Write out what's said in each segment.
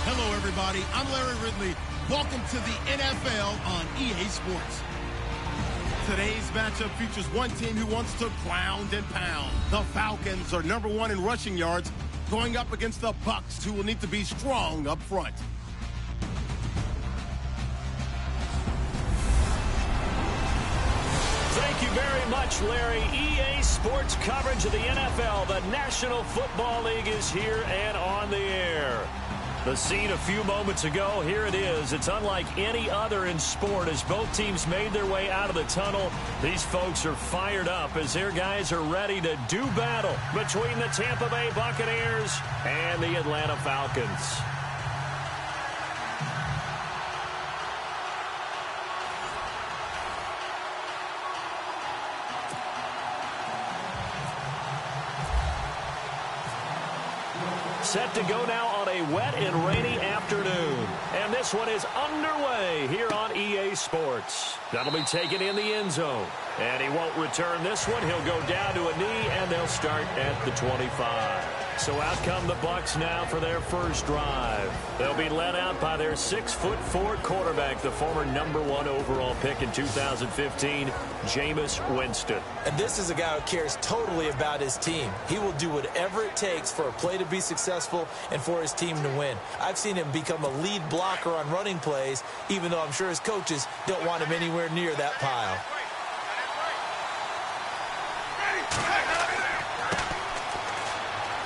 Hello, everybody. I'm Larry Ridley. Welcome to the NFL on EA Sports. Today's matchup features one team who wants to ground and pound. The Falcons are #1 in rushing yards, going up against the Bucs, who will need to be strong up front. Thank you very much, Larry. EA Sports coverage of the NFL. The National Football League is here and on the air. The scene a few moments ago, here it is. It's unlike any other in sport as both teams made their way out of the tunnel. These folks are fired up as their guys are ready to do battle between the Tampa Bay Buccaneers and the Atlanta Falcons. Set to go now on a wet and rainy afternoon. And this one is underway here on EA Sports. That'll be taken in the end zone. And he won't return this one. He'll go down to a knee, and they'll start at the 25. So out come the Bucs now for their first drive. They'll be led out by their 6'4" quarterback, the former #1 overall pick in 2015, Jameis Winston. And this is a guy who cares totally about his team. He will do whatever it takes for a play to be successful and for his team to win. I've seen him become a lead blocker on running plays, even though I'm sure his coaches don't want him anywhere near that pile.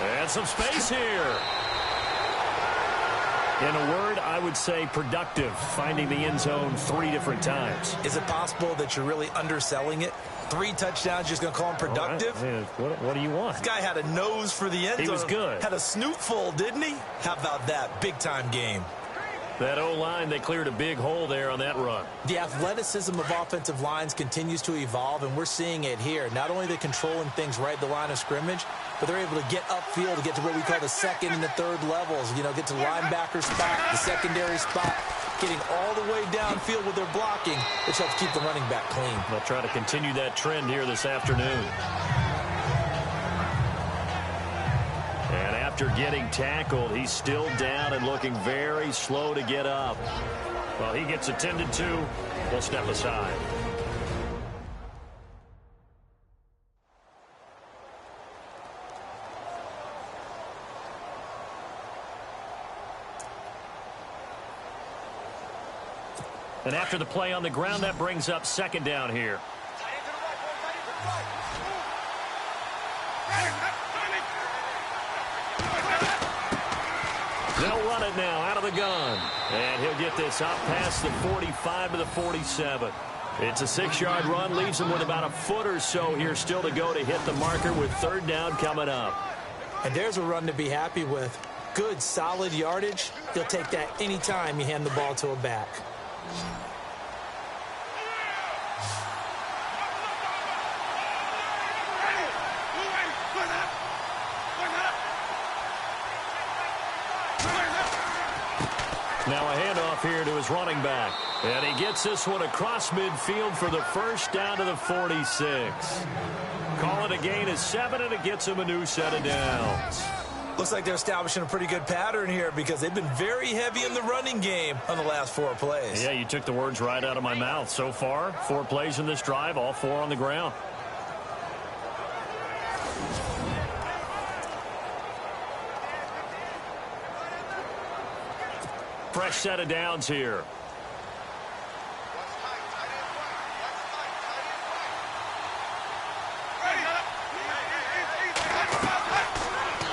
And some space here. In a word, I would say productive, finding the end zone 3 different times. Is it possible that you're really underselling it? 3 touchdowns, just going to call him productive? Right. What do you want? This guy had a nose for the end zone. He was good. Had a snoot full, didn't he? How about that? Big-time game. That O-line, they cleared a big hole there on that run. The athleticism of offensive lines continues to evolve, and we're seeing it here. Not only are they controlling things right at the line of scrimmage, but they're able to get upfield to get to what we call the second and the third levels. You know, get to the linebacker spot, the secondary spot, getting all the way downfield with their blocking, which helps keep the running back clean. They'll try to continue that trend here this afternoon. And after getting tackled, he's still down and looking very slow to get up. Well, he gets attended to. We'll step aside. And after the play on the ground, that brings up second down here. They'll run it now out of the gun. And he'll get this up past the 45 to the 47. It's a 6-yard run, leaves him with about a foot or so here still to go to hit the marker with third down coming up. And there's a run to be happy with. Good, solid yardage. He'll take that anytime you hand the ball to a back. Now a handoff here to his running back. And he gets this one across midfield for the first down to the 46. Call it a gain of 7, and it gets him a new set of downs. Looks like they're establishing a pretty good pattern here because they've been very heavy in the running game on the last 4 plays. Yeah, you took the words right out of my mouth. So far, 4 plays in this drive, all 4 on the ground. Fresh set of downs here.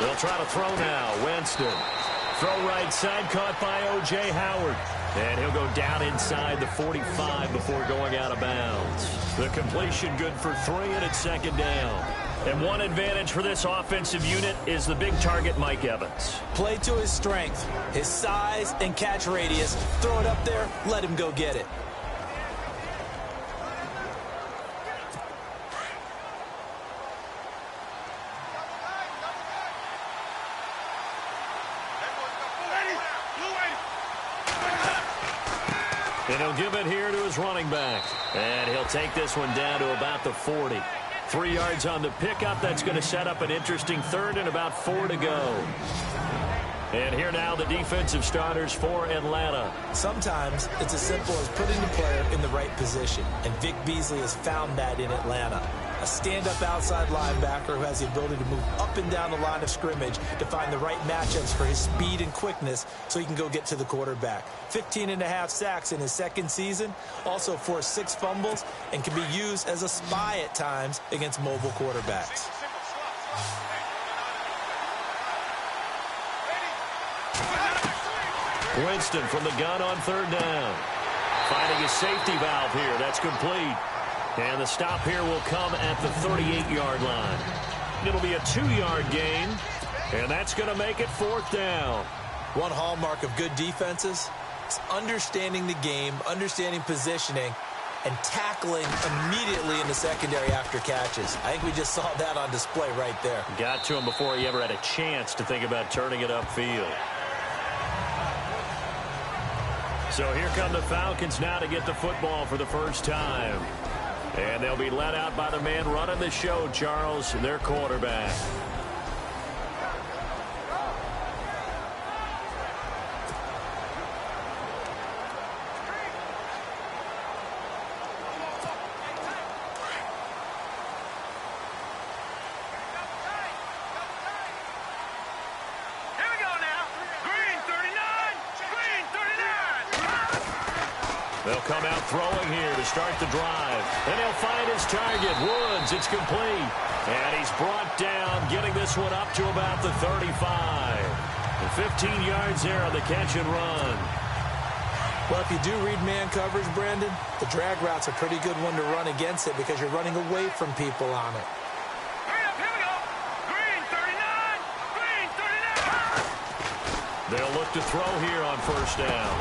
They'll try to throw now. Winston. Throw right side, caught by O.J. Howard. And he'll go down inside the 45 before going out of bounds. The completion good for 3, and it's second down. And one advantage for this offensive unit is the big target, Mike Evans. Play to his strength, his size and catch radius. Throw it up there, let him go get it. And he'll give it here to his running back. And he'll take this one down to about the 40. 3 yards on the pickup. That's going to set up an interesting third and about 4 to go. And here now the defensive starters for Atlanta. Sometimes it's as simple as putting the player in the right position, and Vic Beasley has found that in Atlanta. A stand-up outside linebacker who has the ability to move up and down the line of scrimmage to find the right matchups for his speed and quickness so he can go get to the quarterback. 15.5 sacks in his second season, also forced 6 fumbles, and can be used as a spy at times against mobile quarterbacks. Winston from the gun on third down. Finding a safety valve here. That's complete. And the stop here will come at the 38-yard line. It'll be a 2-yard gain, and that's going to make it 4th down. One hallmark of good defenses is understanding the game, understanding positioning, and tackling immediately in the secondary after catches. I think we just saw that on display right there. Got to him before he ever had a chance to think about turning it upfield. So here come the Falcons now to get the football for the first time. And they'll be led out by the man running the show, Charles, their quarterback. They'll come out throwing here to start the drive. And he'll find his target, Woods. It's complete. And he's brought down, getting this one up to about the 35. And 15 yards there on the catch and run. Well, if you do read man coverage, Brandon, the drag route's a pretty good one to run against it because you're running away from people on it. Hurry up, here we go. Green 39, green 39. They'll look to throw here on first down.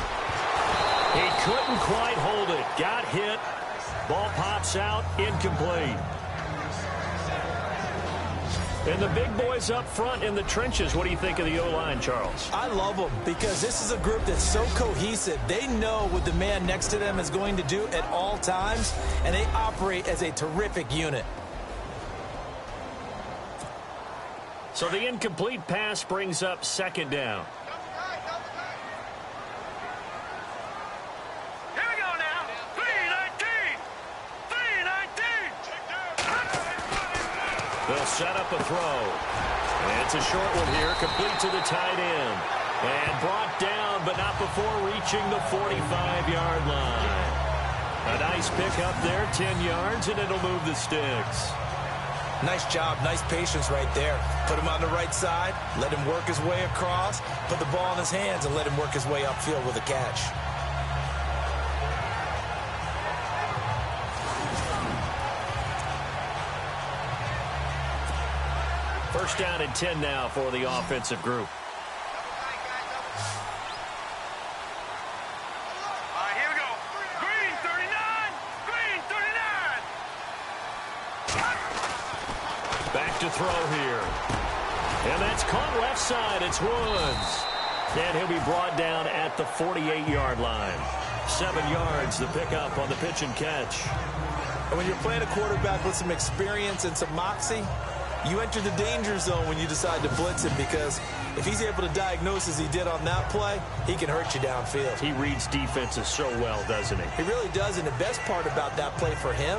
He couldn't quite hold it. Got hit. Ball pops out. Incomplete. And the big boys up front in the trenches. What do you think of the O-line, Charles? I love them because this is a group that's so cohesive. They know what the man next to them is going to do at all times, and they operate as a terrific unit. So the incomplete pass brings up second down. They'll set up a throw. And it's a short one here, complete to the tight end. And brought down, but not before reaching the 45-yard line. A nice pickup there, 10 yards, and it'll move the sticks. Nice job, nice patience right there. Put him on the right side, let him work his way across, put the ball in his hands, and let him work his way upfield with a catch. First down and 10 now for the offensive group. All right, here we go. Green 39, green 39. Back to throw here. And that's caught left side. It's Woods. And he'll be brought down at the 48-yard line. 7 yards, the pickup on the pitch and catch. And when you're playing a quarterback with some experience and some moxie, you enter the danger zone when you decide to blitz him because if he's able to diagnose as he did on that play, he can hurt you downfield. He reads defenses so well, doesn't he? He really does, and the best part about that play for him,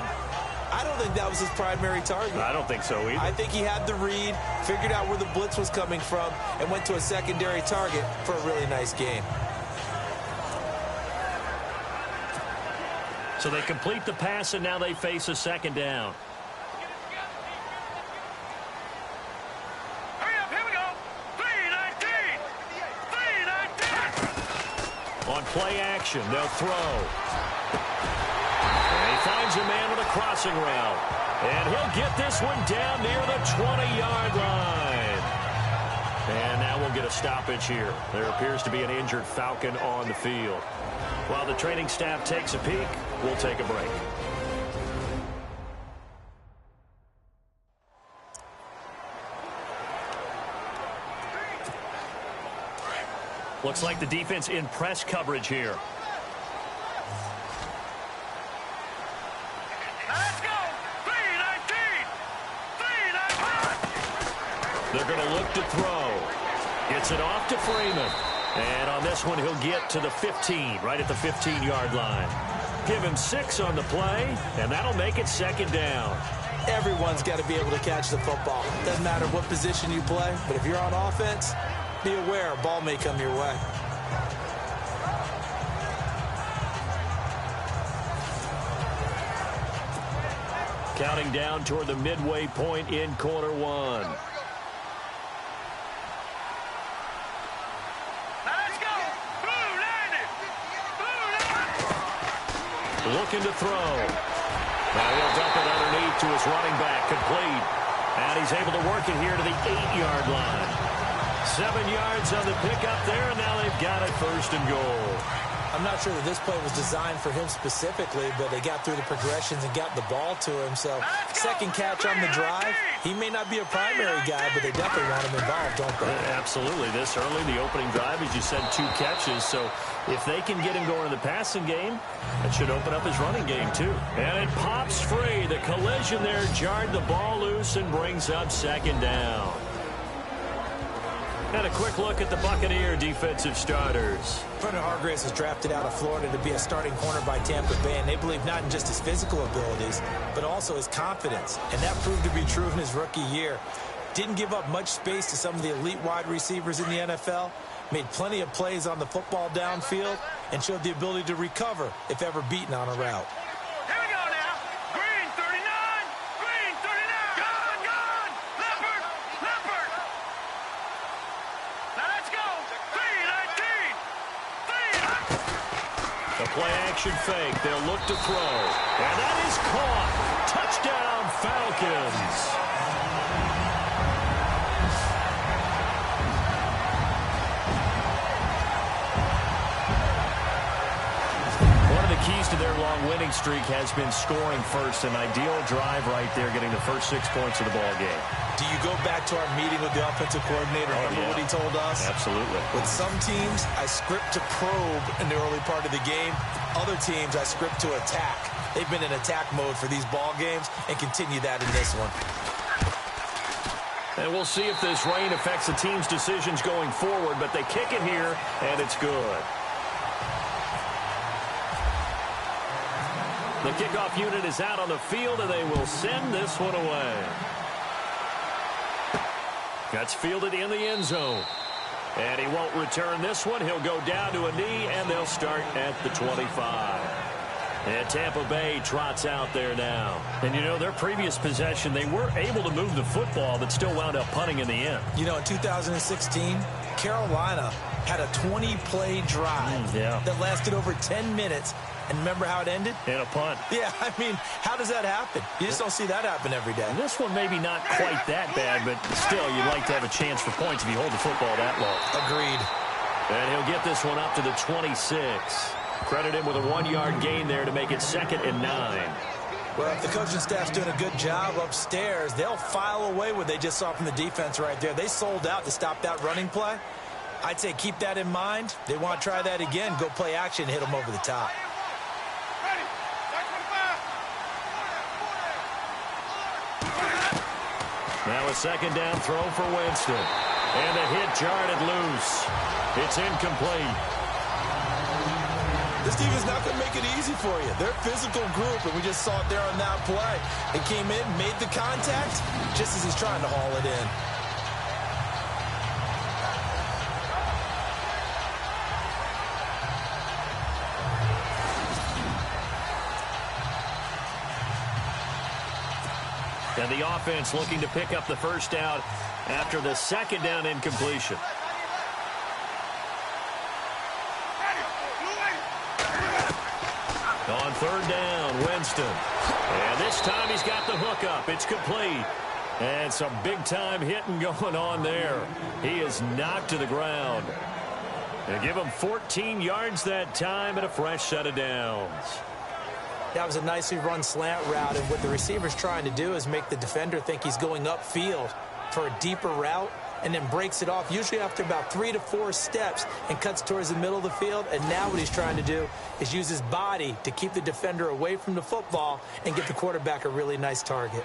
I don't think that was his primary target. I don't think so either. I think he had the read, figured out where the blitz was coming from, and went to a secondary target for a really nice game. So they complete the pass, and now they face a second down. On play action, they'll throw. And he finds a man with a crossing route. And he'll get this one down near the 20-yard line. And now we'll get a stoppage here. There appears to be an injured Falcon on the field. While the training staff takes a peek, we'll take a break. Looks like the defense in press coverage here. Let's go. 3-19. They're going to look to throw. Gets it off to Freeman. And on this one, he'll get to the 15, right at the 15-yard line. Give him 6 on the play, and that'll make it second down. Everyone's got to be able to catch the football. Doesn't matter what position you play, but if you're on offense, be aware a ball may come your way. Counting down toward the midway point in quarter one. Let's go. Blue landed. Looking to throw. Now he'll dump it underneath to his running back, complete. And he's able to work it here to the 8-yard line. 7 yards on the pickup there, and now they've got it first and goal. I'm not sure that this play was designed for him specifically, but they got through the progressions and got the ball to him. So second catch on the drive. He may not be a primary guy, but they definitely want him involved, don't they? Absolutely. This early, the opening drive, as you said, 2 catches. So if they can get him going in the passing game, that should open up his running game too. And it pops free. The collision there jarred the ball loose and brings up second down. And a quick look at the Buccaneer defensive starters. Brendan Hargreaves was drafted out of Florida to be a starting corner by Tampa Bay, and they believe not in just his physical abilities, but also his confidence. And that proved to be true in his rookie year. Didn't give up much space to some of the elite wide receivers in the NFL, made plenty of plays on the football downfield, and showed the ability to recover if ever beaten on a route. Here we go now. Green 39. Green 39. Gone. Leopard. Now let's go. 319. The play action fake. They'll look to throw. And that is caught. Touchdown, Falcons. Keys to their long winning streak has been scoring first. An ideal drive right there, getting the first 6 points of the ball game. Do you go back to our meeting with the offensive coordinator? Remember what he told us? Absolutely. With some teams, I script to probe in the early part of the game. Other teams, I script to attack. They've been in attack mode for these ball games and continue that in this one. And we'll see if this rain affects the team's decisions going forward, but they kick it here, and it's good. The kickoff unit is out on the field, and they will send this one away. That's fielded in the end zone. And he won't return this one. He'll go down to a knee, and they'll start at the 25. And Tampa Bay trots out there now. And, you know, their previous possession, they were able to move the football, but still wound up punting in the end. You know, in 2016, Carolina had a 20-play drive that lasted over 10 minutes. And remember how it ended? In a punt. Yeah, I mean, how does that happen? You just don't see that happen every day. And this one maybe not quite that bad, but still, you'd like to have a chance for points if you hold the football that long. Agreed. And he'll get this one up to the 26. Credit him with a 1-yard gain there to make it 2nd and 9. Well, if the coaching staff's doing a good job upstairs, they'll file away what they just saw from the defense right there. They sold out to stop that running play. I'd say keep that in mind. They want to try that again, go play action, hit them over the top. Now a 2nd down throw for Winston. And the hit jarred it loose. It's incomplete. This team is not going to make it easy for you. They're a physical group, and we just saw it there on that play. It came in, made the contact, just as he's trying to haul it in. And the offense looking to pick up the first down after the 2nd down incompletion. On 3rd down, Winston. And this time he's got the hook up. It's complete. And some big-time hitting going on there. He is knocked to the ground. And give him 14 yards that time and a fresh set of downs. That was a nicely run slant route, and what the receiver's trying to do is make the defender think he's going upfield for a deeper route, and then breaks it off, usually after about 3 to 4 steps, and cuts towards the middle of the field. And now what he's trying to do is use his body to keep the defender away from the football and get the quarterback a really nice target.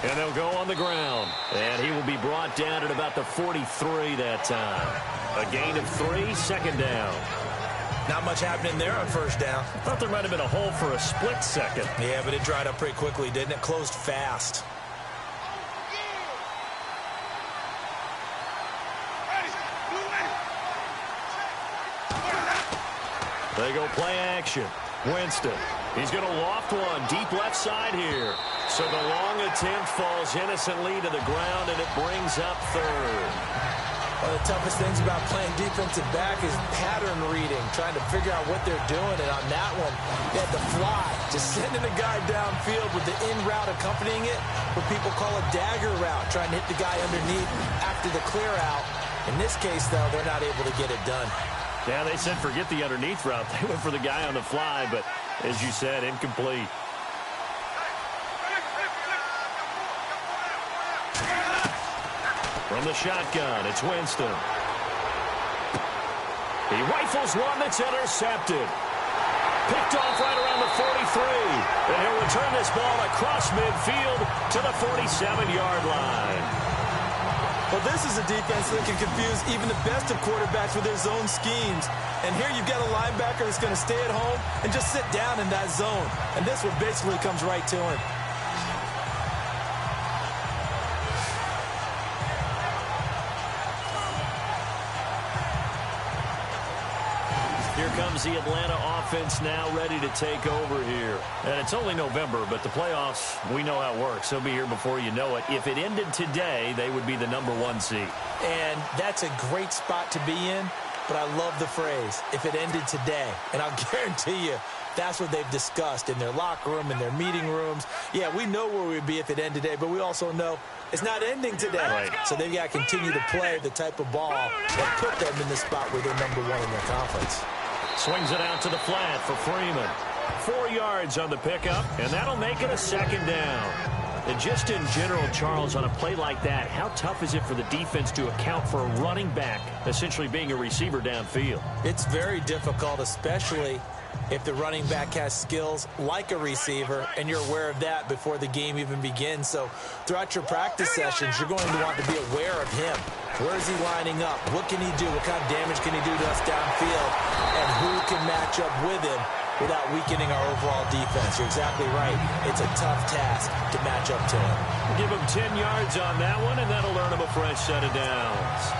And they'll go on the ground. And he will be brought down at about the 43 that time. A gain of 3, second down. Not much happening there on first down. I thought there might have been a hole for a split second. Yeah, but it dried up pretty quickly, didn't it? Closed fast. They go play action. Winston. He's going to loft one deep left side here. So the long attempt falls innocently to the ground, and it brings up third. One of the toughest things about playing defensive back is pattern reading, trying to figure out what they're doing. And on that one, they had the fly, just sending a guy downfield with the in route accompanying it, what people call a dagger route, trying to hit the guy underneath after the clear out. In this case, though, they're not able to get it done. Yeah, they said forget the underneath route. They went for the guy on the fly, but as you said, incomplete. From the shotgun, it's Winston. He rifles one that's intercepted. Picked off right around the 43. And he'll return this ball across midfield to the 47-yard line. Well, this is a defense that can confuse even the best of quarterbacks with their zone schemes. And here you've got a linebacker that's going to stay at home and just sit down in that zone. And this one basically comes right to him. Here comes the Atlanta offense now ready to take over here. And it's only November, but the playoffs, we know how it works. They'll be here before you know it. If it ended today, they would be the #1 seed. And that's a great spot to be in, but I love the phrase, if it ended today. And I'll guarantee you, that's what they've discussed in their locker room, in their meeting rooms. Yeah, we know where we'd be if it ended today, but we also know it's not ending today. Right. So they've got to continue to play the type of ball that put them in the spot where they're #1 in their conference. Swings it out to the flat for Freeman. 4 yards on the pickup, and that'll make it a second down. And just in general, Charles, on a play like that, how tough is it for the defense to account for a running back essentially being a receiver downfield? It's very difficult, especially if the running back has skills like a receiver, and you're aware of that before the game even begins. So throughout your practice sessions, you're going to want to be aware of him. Where is he lining up? What can he do? What kind of damage can he do to us downfield? And who can match up with him without weakening our overall defense? You're exactly right. It's a tough task to match up to him. Give him 10 yards on that one, and that'll earn him a fresh set of downs.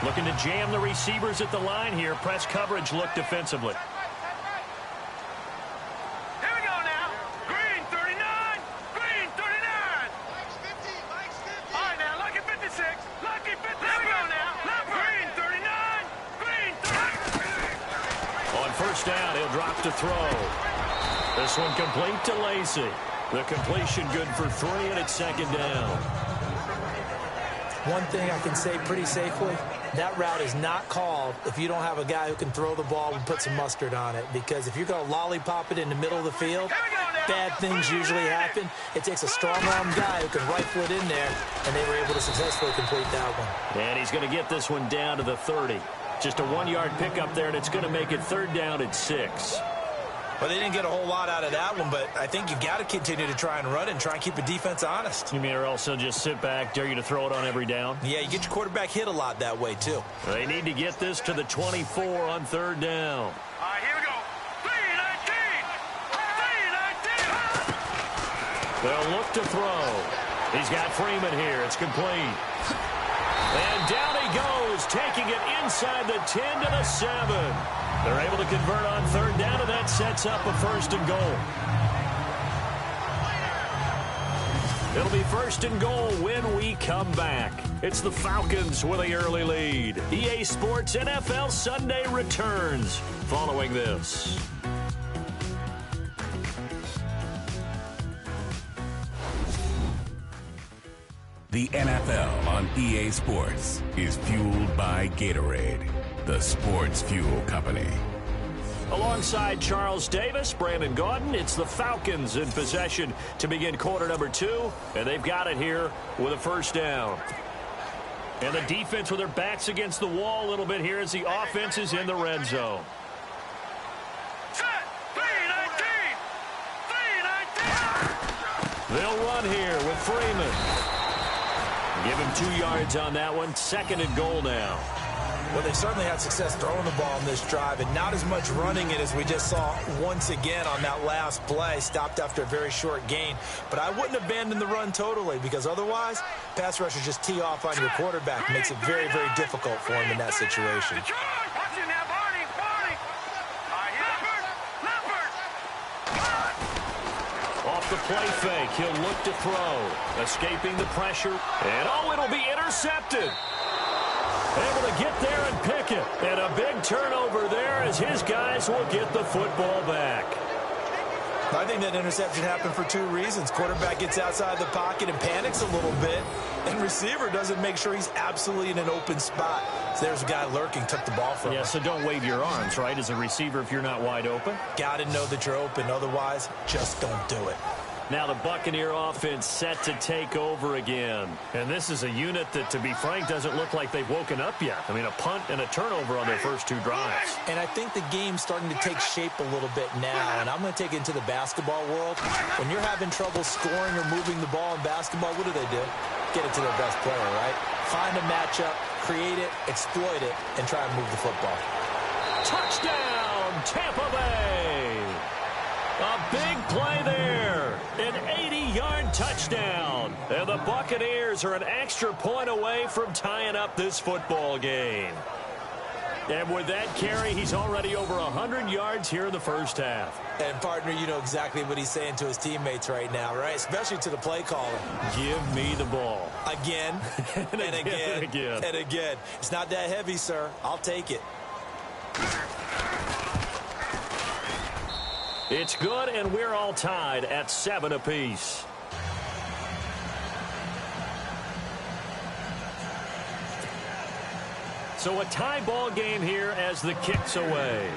Looking to jam the receivers at the line here. Press coverage look defensively. Here we go now. Green 39. Green 39. All right now, lucky 56. Lucky 56. Here we go now. Green 39. Green 39. On first down, he'll drop to throw. This one complete to Lacey. The completion good for 3, and it's second down. One thing I can say pretty safely, that route is not called if you don't have a guy who can throw the ball and put some mustard on it. Because if you're going to lollipop it in the middle of the field, bad things usually happen. It takes a strong-arm guy who can rifle it in there, and they were able to successfully complete that one. And he's going to get this one down to the 30. Just a 1-yard pickup there, and it's going to make it third down at 6. Well, they didn't get a whole lot out of that one, but I think you've got to continue to try and run and try and keep the defense honest. You mean or also just sit back, dare you to throw it on every down? Yeah, you get your quarterback hit a lot that way, too. They need to get this to the 24 on third down. All right, here we go. 3-19. 3-19. They'll look to throw. He's got Freeman here. It's complete. And down he goes, taking it inside the 10 to the 7. They're able to convert on third down, and that sets up a first and goal. It'll be first and goal when we come back. It's the Falcons with the early lead. EA Sports NFL Sunday returns following this. The NFL on EA Sports is fueled by Gatorade, the sports fuel company. Alongside Charles Davis, Brandon Gaudin, it's the Falcons in possession to begin quarter number 2, and they've got it here with a first down. And the defense with their backs against the wall a little bit here as the offense is in the red zone. Set. 3-19. They'll run here with Freeman. Give him 2 yards on that one. 2nd and goal now. Well, they certainly had success throwing the ball in this drive, and not as much running it as we just saw once again on that last play. Stopped after a very short gain. But I wouldn't abandon the run totally, because otherwise, pass rushers just tee off on your quarterback. Makes it very, very difficult for him in that situation. Off the play fake, he'll look to throw. Escaping the pressure, and it'll be intercepted. Able to get there and pick it. And a big turnover there as his guys will get the football back. I think that interception happened for 2 reasons. Quarterback gets outside the pocket and panics a little bit, and receiver doesn't make sure he's absolutely in an open spot. So there's a guy lurking, took the ball from him. Yeah, so don't wave your arms, right, as a receiver if you're not wide open. Got to know that you're open. Otherwise, just don't do it. Now the Buccaneer offense set to take over again. And this is a unit that, to be frank, doesn't look like they've woken up yet. I mean, a punt and a turnover on their first 2 drives. And I think the game's starting to take shape a little bit now. And I'm going to take it into the basketball world. When you're having trouble scoring or moving the ball in basketball, what do? Get it to their best player, right? Find a matchup, create it, exploit it, and try and move the football. Touchdown, Tampa Bay! A big play there. An 80-yard touchdown. And the Buccaneers are an extra point away from tying up this football game. And with that carry, he's already over 100 yards here in the first half. And, partner, you know exactly what he's saying to his teammates right now, right? Especially to the play caller. Give me the ball. Again, and again, and again. It's not that heavy, sir. I'll take it. It's good, and we're all tied at 7 apiece. So a tie ball game here as the kick's away.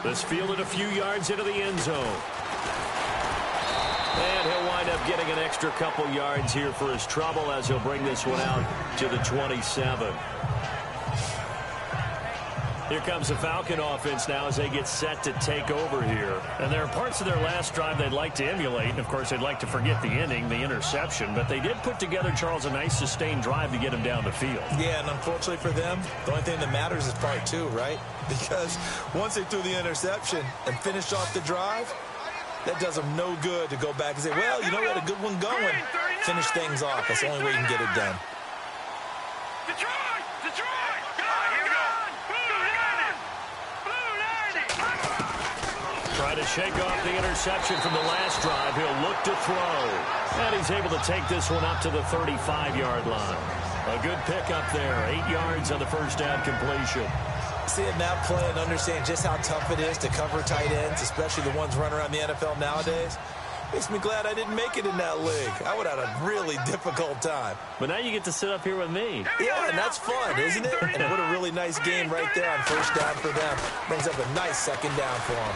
This fielded a few yards into the end zone. And he'll wind up getting an extra couple yards here for his trouble as he'll bring this one out to the 27. Here comes the Falcon offense now as they get set to take over here. And there are parts of their last drive they'd like to emulate. And, of course, they'd like to forget the ending, the interception. But they did put together, Charles, a nice sustained drive to get him down the field. Yeah, and unfortunately for them, the only thing that matters is part 2, right? Because once they threw the interception and finished off the drive, that does them no good to go back and say, well, you know, we had a good one going. Finish things off. That's the only way you can get it done. Try to shake off the interception from the last drive. He'll look to throw. And he's able to take this one up to the 35-yard line. A good pickup there. 8 yards on the first down completion. Seeing that play and understand just how tough it is to cover tight ends, especially the ones running around the NFL nowadays, makes me glad I didn't make it in that league. I would have had a really difficult time. But now you get to sit up here with me. Yeah, and that's fun, isn't it? And what a really nice game right there on first down for them. Brings up a nice second down for them.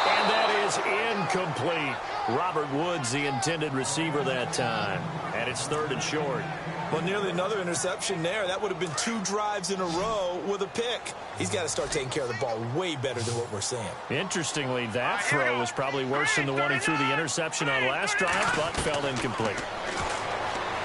And that is incomplete. Robert Woods, the intended receiver that time. And it's 3rd and short. Well, nearly another interception there. That would have been 2 drives in a row with a pick. He's got to start taking care of the ball way better than what we're seeing. Interestingly, that throw was probably worse than the one he threw the interception on last drive, but fell incomplete.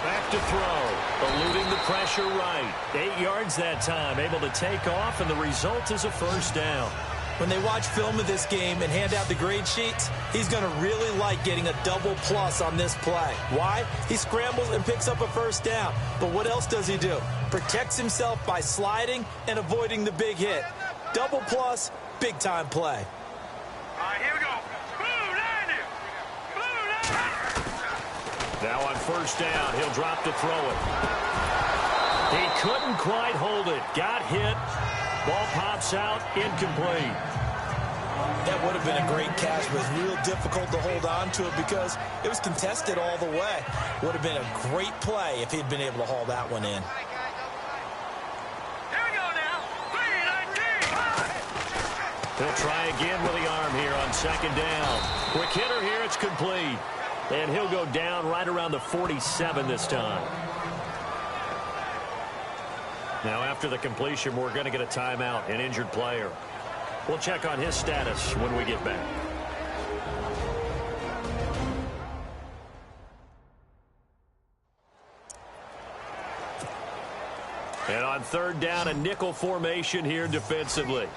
Back to throw. Eluding the pressure right. 8 yards that time. Able to take off, and the result is a first down. When they watch film of this game and hand out the grade sheets, he's going to really like getting a double plus on this play. Why? He scrambles and picks up a first down. But what else does he do? Protects himself by sliding and avoiding the big hit. Double plus, big-time play. All right, here we go. Blue 90. Blue 90. Now on first down, he'll drop to throw it. He couldn't quite hold it. Got hit. Ball pops out, incomplete. That would have been a great catch, but it's real difficult to hold on to it because it was contested all the way. Would have been a great play if he'd been able to haul that one in. Here we go now. 3-19. He'll try again with the arm here on second down. Quick hitter here, it's complete. And he'll go down right around the 47 this time. Now, after the completion, we're going to get a timeout, an injured player. We'll check on his status when we get back. And on third down, a nickel formation here defensively.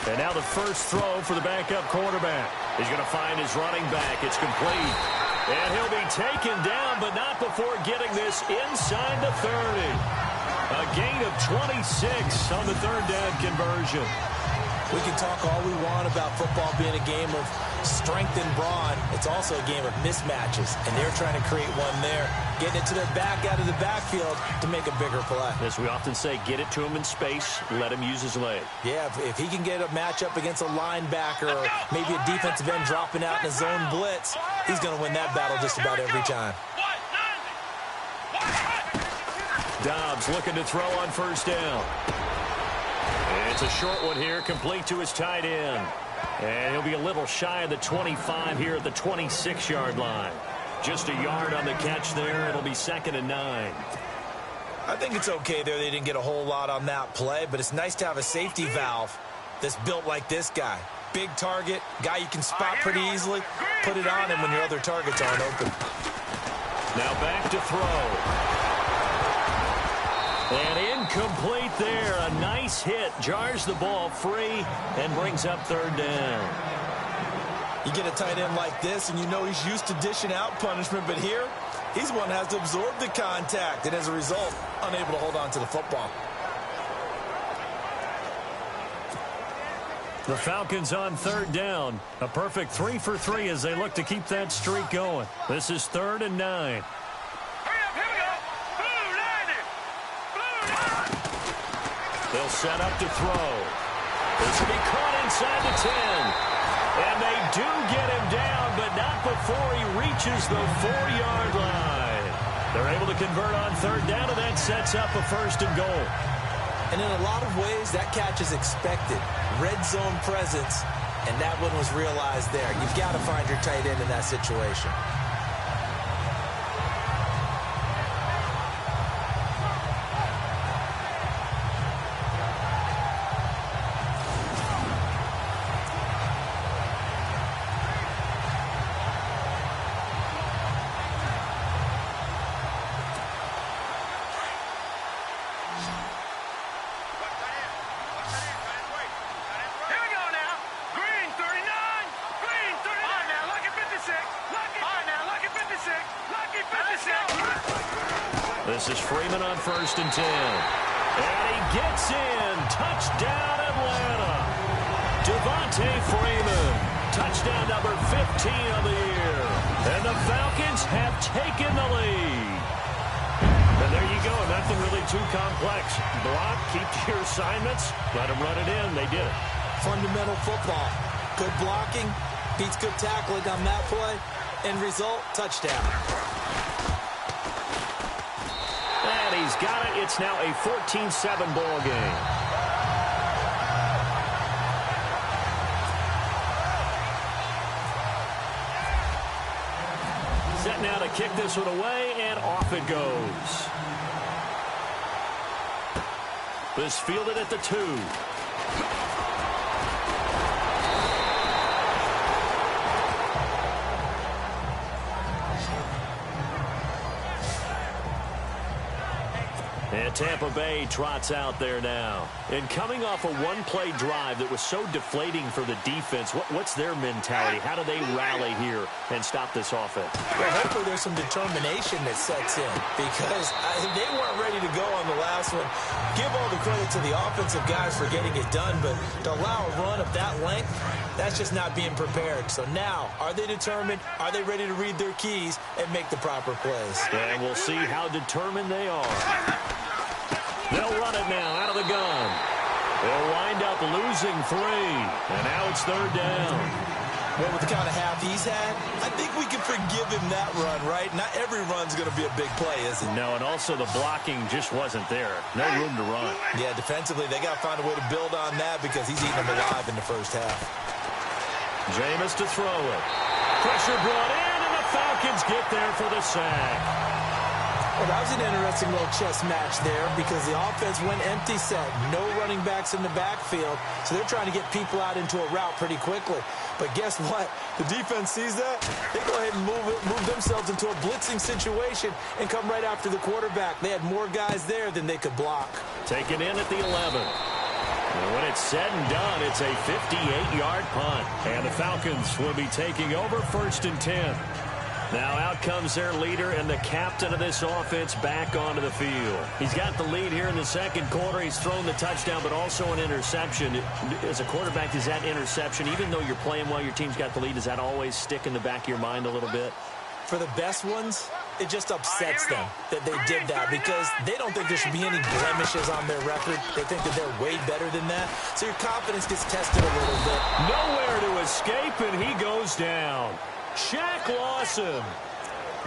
And now the first throw for the backup quarterback. He's going to find his running back. It's complete. And he'll be taken down, but not before getting this inside the 30. A gain of 26 on the third down conversion. We can talk all we want about football being a game of strength and brawn. It's also a game of mismatches, and they're trying to create one there, getting it to their back out of the backfield to make a bigger play. As we often say, get it to him in space, let him use his leg. Yeah, if he can get a matchup against a linebacker or maybe a defensive end dropping out in a zone blitz, he's going to win that battle just about every time. Dobbs looking to throw on first down. It's a short one here, complete to his tight end. And he'll be a little shy of the 25 here at the 26-yard line. Just a yard on the catch there. It'll be 2nd and 9. I think it's okay there. They didn't get a whole lot on that play, but it's nice to have a safety valve that's built like this guy. Big target, guy you can spot pretty easily. Put it on him when your other targets aren't open. Now back to throw. And incomplete there. A nice hit. Jars the ball free and brings up third down. You get a tight end like this, and you know he's used to dishing out punishment, but here, he's one that has to absorb the contact, and as a result, unable to hold on to the football. The Falcons on third down. A perfect 3 for 3 as they look to keep that streak going. This is 3rd and 9. They'll set up to throw. This will be caught inside the 10. And they do get him down, but not before he reaches the 4-yard line. They're able to convert on third down, and that sets up a 1st and goal. And in a lot of ways, that catch is expected. Red zone presence, and that one was realized there. You've got to find your tight end in that situation. This is Freeman on 1st and 10. And he gets in. Touchdown, Atlanta. Devontae Freeman. Touchdown number 15 of the year. And the Falcons have taken the lead. And there you go. Nothing really too complex. Block, keep to your assignments. Let them run it in. They did it. Fundamental football. Good blocking. Beats good tackling on that play. End result, touchdown. And he's got it. It's now a 14-7 ball game. Set now to kick this one away, and off it goes. This fielded at the 2. And Tampa Bay trots out there now. And coming off a one-play drive that was so deflating for the defense, what's their mentality? How do they rally here and stop this offense? Well, hopefully there's some determination that sets in because they weren't ready to go on the last one. Give all the credit to the offensive guys for getting it done, but to allow a run of that length, that's just not being prepared. So now, are they determined? Are they ready to read their keys and make the proper plays? And we'll see how determined they are. They'll run it now out of the gun. They'll wind up losing 3. And now it's third down. Well, with the kind of half he's had, I think we can forgive him that run, right? Not every run's going to be a big play, is it? No, and also the blocking just wasn't there. No room to run. Yeah, defensively, they got to find a way to build on that because he's eating them alive in the first half. Jameis to throw it. Pressure brought in, and the Falcons get there for the sack. Well, that was an interesting little chess match there because the offense went empty set. No running backs in the backfield, so they're trying to get people out into a route pretty quickly. But guess what? The defense sees that. They go ahead and move themselves into a blitzing situation and come right after the quarterback. They had more guys there than they could block. Taken in at the 11. And when it's said and done, it's a 58-yard punt. And the Falcons will be taking over 1st and 10. Now out comes their leader and the captain of this offense back onto the field. He's got the lead here in the second quarter. He's thrown the touchdown, but also an interception. As a quarterback, does that interception, even though you're playing while your team's got the lead, does that always stick in the back of your mind a little bit? For the best ones, it just upsets them that they did that because they don't think there should be any blemishes on their record. They think that they're way better than that. So your confidence gets tested a little bit. Nowhere to escape, and he goes down. Shaq Lawson,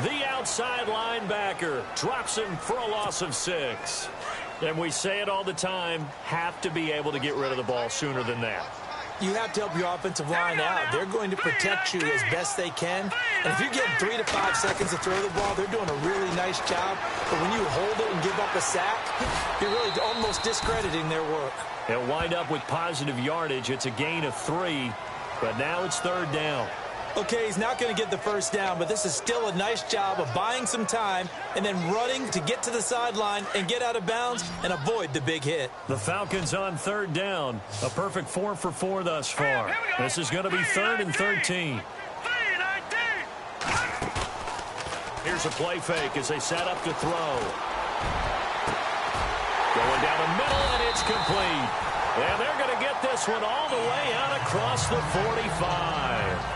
the outside linebacker, drops him for a loss of 6. And we say it all the time, have to be able to get rid of the ball sooner than that. You have to help your offensive line out. They're going to protect you as best they can. And if you get 3 to 5 seconds to throw the ball, they're doing a really nice job. But when you hold it and give up a sack, you're really almost discrediting their work. They'll wind up with positive yardage. It's a gain of 3, but now it's 3rd down. Okay, he's not going to get the first down, but this is still a nice job of buying some time and then running to get to the sideline and get out of bounds and avoid the big hit. The Falcons on 3rd down. A perfect 4 for 4 thus far. This is going to be 3rd and 13. Here's a play fake as they set up to throw. Going down the middle, and it's complete. And they're going to get this one all the way out across the 45.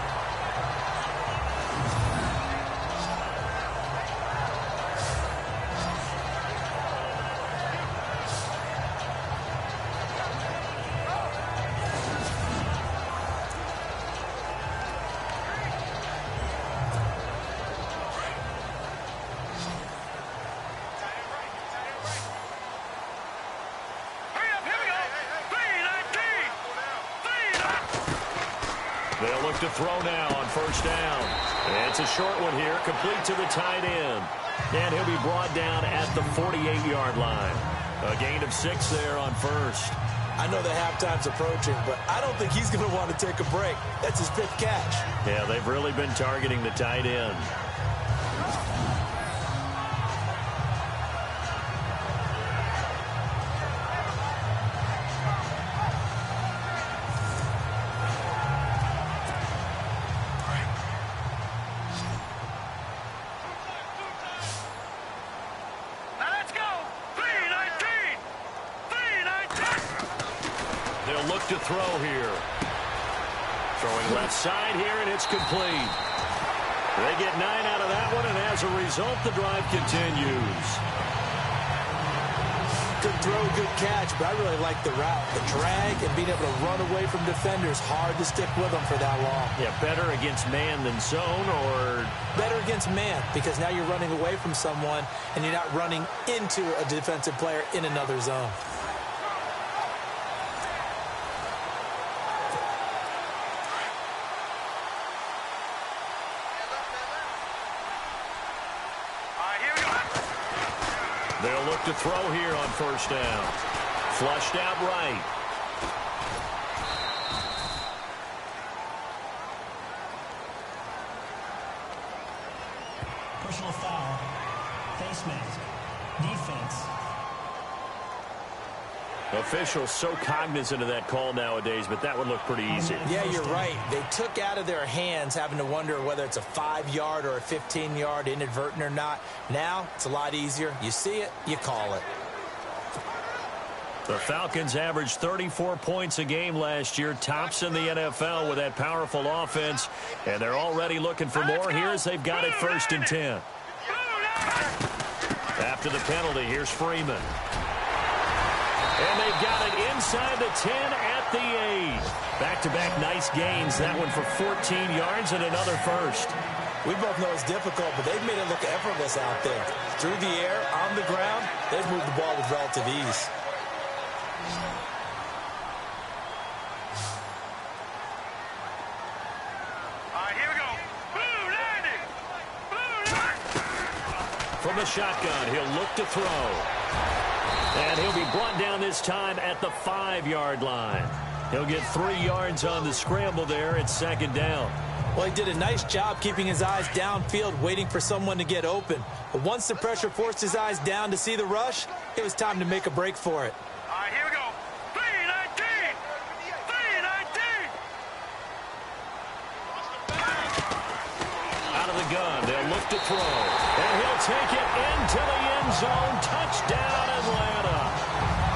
They'll look to throw now on 1st down. And it's a short one here, complete to the tight end. And he'll be brought down at the 48-yard line. A gain of 6 there on 1st. I know that halftime's approaching, but I don't think he's going to want to take a break. That's his 5th catch. Yeah, they've really been targeting the tight end. To throw here. Throwing left side here, and it's complete. They get 9 out of that one, and as a result, the drive continues. Good throw, good catch, but I really like the route. The drag and being able to run away from defenders, hard to stick with them for that long. Yeah, better against man than zone, or? Better against man, because now you're running away from someone, and you're not running into a defensive player in another zone. They'll look to throw here on 1st down. Flushed out right. Personal foul. Face mask. Defense. Officials so cognizant of that call nowadays, but that would look pretty easy. Yeah, you're right. They took out of their hands having to wonder whether it's a 5-yard or a 15-yard inadvertent or not. Now, it's a lot easier. You see it, you call it. The Falcons averaged 34 points a game last year, tops in the NFL with that powerful offense, and they're already looking for more here as they've got it 1st and 10. After the penalty, here's Freeman. And they've got it inside the 10 at the 8. Back-to-back nice gains. That one for 14 yards and another first. We both know it's difficult, but they've made it look effortless out there. Through the air, on the ground, they've moved the ball with relative ease. From the shotgun, he'll look to throw. And he'll be brought down this time at the 5-yard line. He'll get 3 yards on the scramble there. It's second down. Well, he did a nice job keeping his eyes downfield, waiting for someone to get open. But once the pressure forced his eyes down to see the rush, it was time to make a break for it. All right, here we go. 319. 319. Out of the gun, they'll look to throw. And he'll take it into the end zone. Touchdown, Atlanta.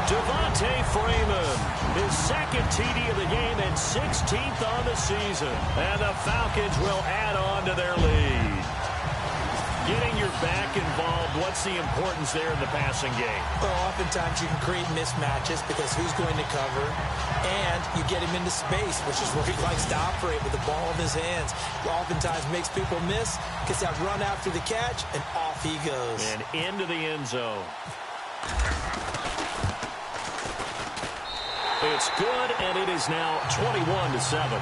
Devontae Freeman, his second TD of the game and 16th on the season. And the Falcons will add on to their lead. Getting your back involved, what's the importance there in the passing game? Well, oftentimes you can create mismatches because who's going to cover, and you get him into space, which is where he likes to operate with the ball in his hands. Oftentimes makes people miss, gets that run after the catch, and off he goes. And into the end zone. It's good, and it is now 21-7.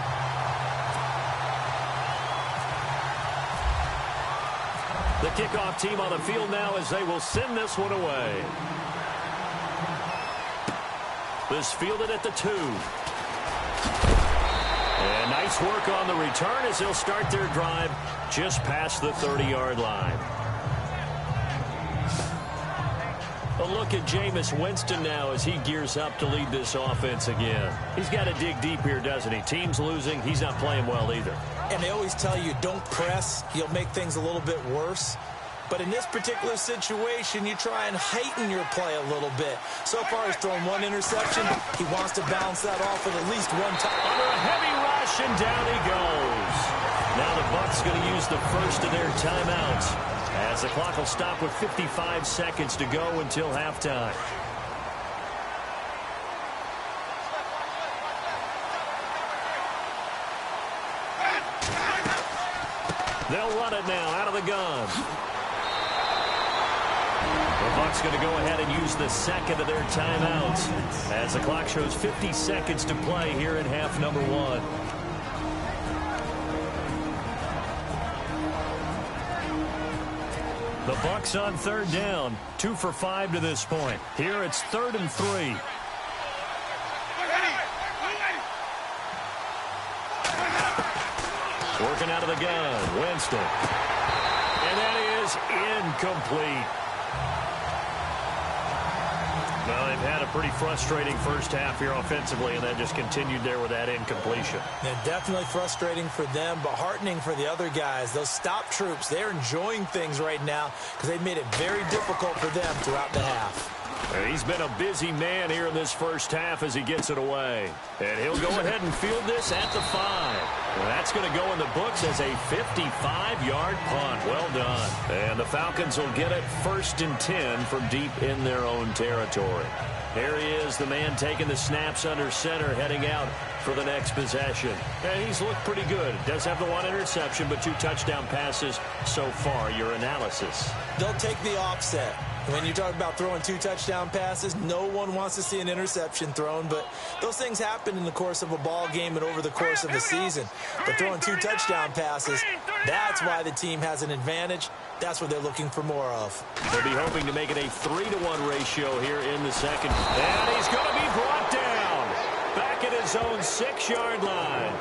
The kickoff team on the field now as they will send this one away. This fielded at the 2. And nice work on the return as they'll start their drive just past the 30-yard line. A look at Jameis Winston now as he gears up to lead this offense again. He's got to dig deep here, doesn't he? Team's losing. He's not playing well either. And they always tell you, don't press. You'll make things a little bit worse. But in this particular situation, you try and heighten your play a little bit. So far, he's thrown 1 interception. He wants to bounce that off with at least 1 time. Under a heavy rush, and down he goes. Now the Bucs going to use the first of their timeouts, as the clock will stop with 55 seconds to go until halftime. They'll run it now out of the gun. The Bucs going to go ahead and use the second of their timeouts as the clock shows 50 seconds to play here in half number 1. The Bucs on 3rd down, 2 for 5 to this point. Here it's 3rd and 3. Working out of the gun, Winston. And that is incomplete. Well, they've had a pretty frustrating first half here offensively, and that just continued there with that incompletion. Yeah, definitely frustrating for them, but heartening for the other guys. Those stop troops, they're enjoying things right now because they've made it very difficult for them throughout the half. He's been a busy man here in this first half as he gets it away. And he'll go ahead and field this at the 5. Well, that's going to go in the books as a 55-yard punt. Well done. And the Falcons will get it 1st and 10 from deep in their own territory. Here he is, the man taking the snaps under center, heading out for the next possession. And he's looked pretty good. Does have the 1 interception, but 2 touchdown passes so far. Your analysis? They'll take the offset. When you talk about throwing 2 touchdown passes, no one wants to see an interception thrown, but those things happen in the course of a ball game and over the course of the season. But throwing 2 touchdown passes, that's why the team has an advantage. That's what they're looking for more of. They'll be hoping to make it a 3-to-1 ratio here in the second. And he's going to be brought down back at his own 6-yard line.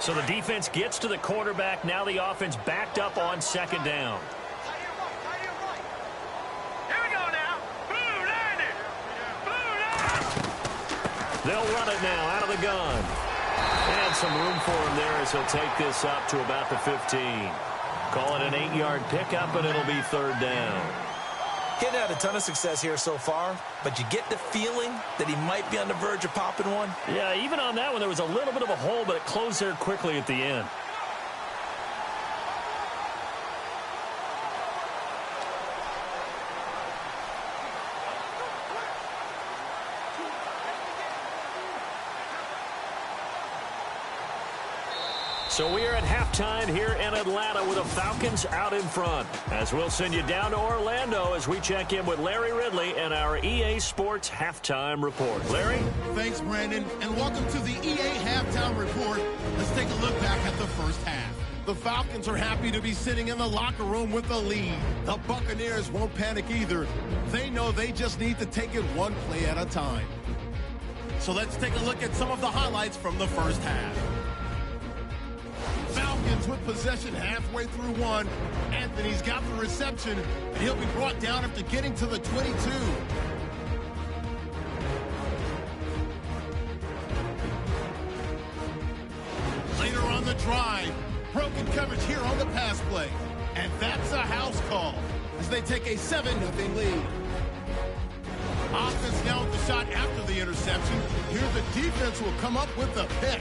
So the defense gets to the quarterback. Now the offense backed up on 2nd down. Here we go now. Blue line it. Blue line. They'll run it now out of the gun. And some room for him there as he'll take this up to about the 15. Call it an 8-yard pickup, and it'll be 3rd down. He hadn't had a ton of success here so far, but you get the feeling that he might be on the verge of popping one. Yeah, even on that one, there was a little bit of a hole, but it closed there quickly at the end. So we are at halftime here in Atlanta with the Falcons out in front. As we'll send you down to Orlando as we check in with Larry Ridley and our EA Sports Halftime Report. Larry? Thanks, Brandon, and welcome to the EA Halftime Report. Let's take a look back at the first half. The Falcons are happy to be sitting in the locker room with the lead. The Buccaneers won't panic either. They know they just need to take it one play at a time. So let's take a look at some of the highlights from the first half. Falcons with possession halfway through one. Anthony's got the reception, and he'll be brought down after getting to the 22. Later on the drive, broken coverage here on the pass play. And that's a house call as they take a 7-0 lead. Offense now with the shot after the interception. Here the defense will come up with the pick.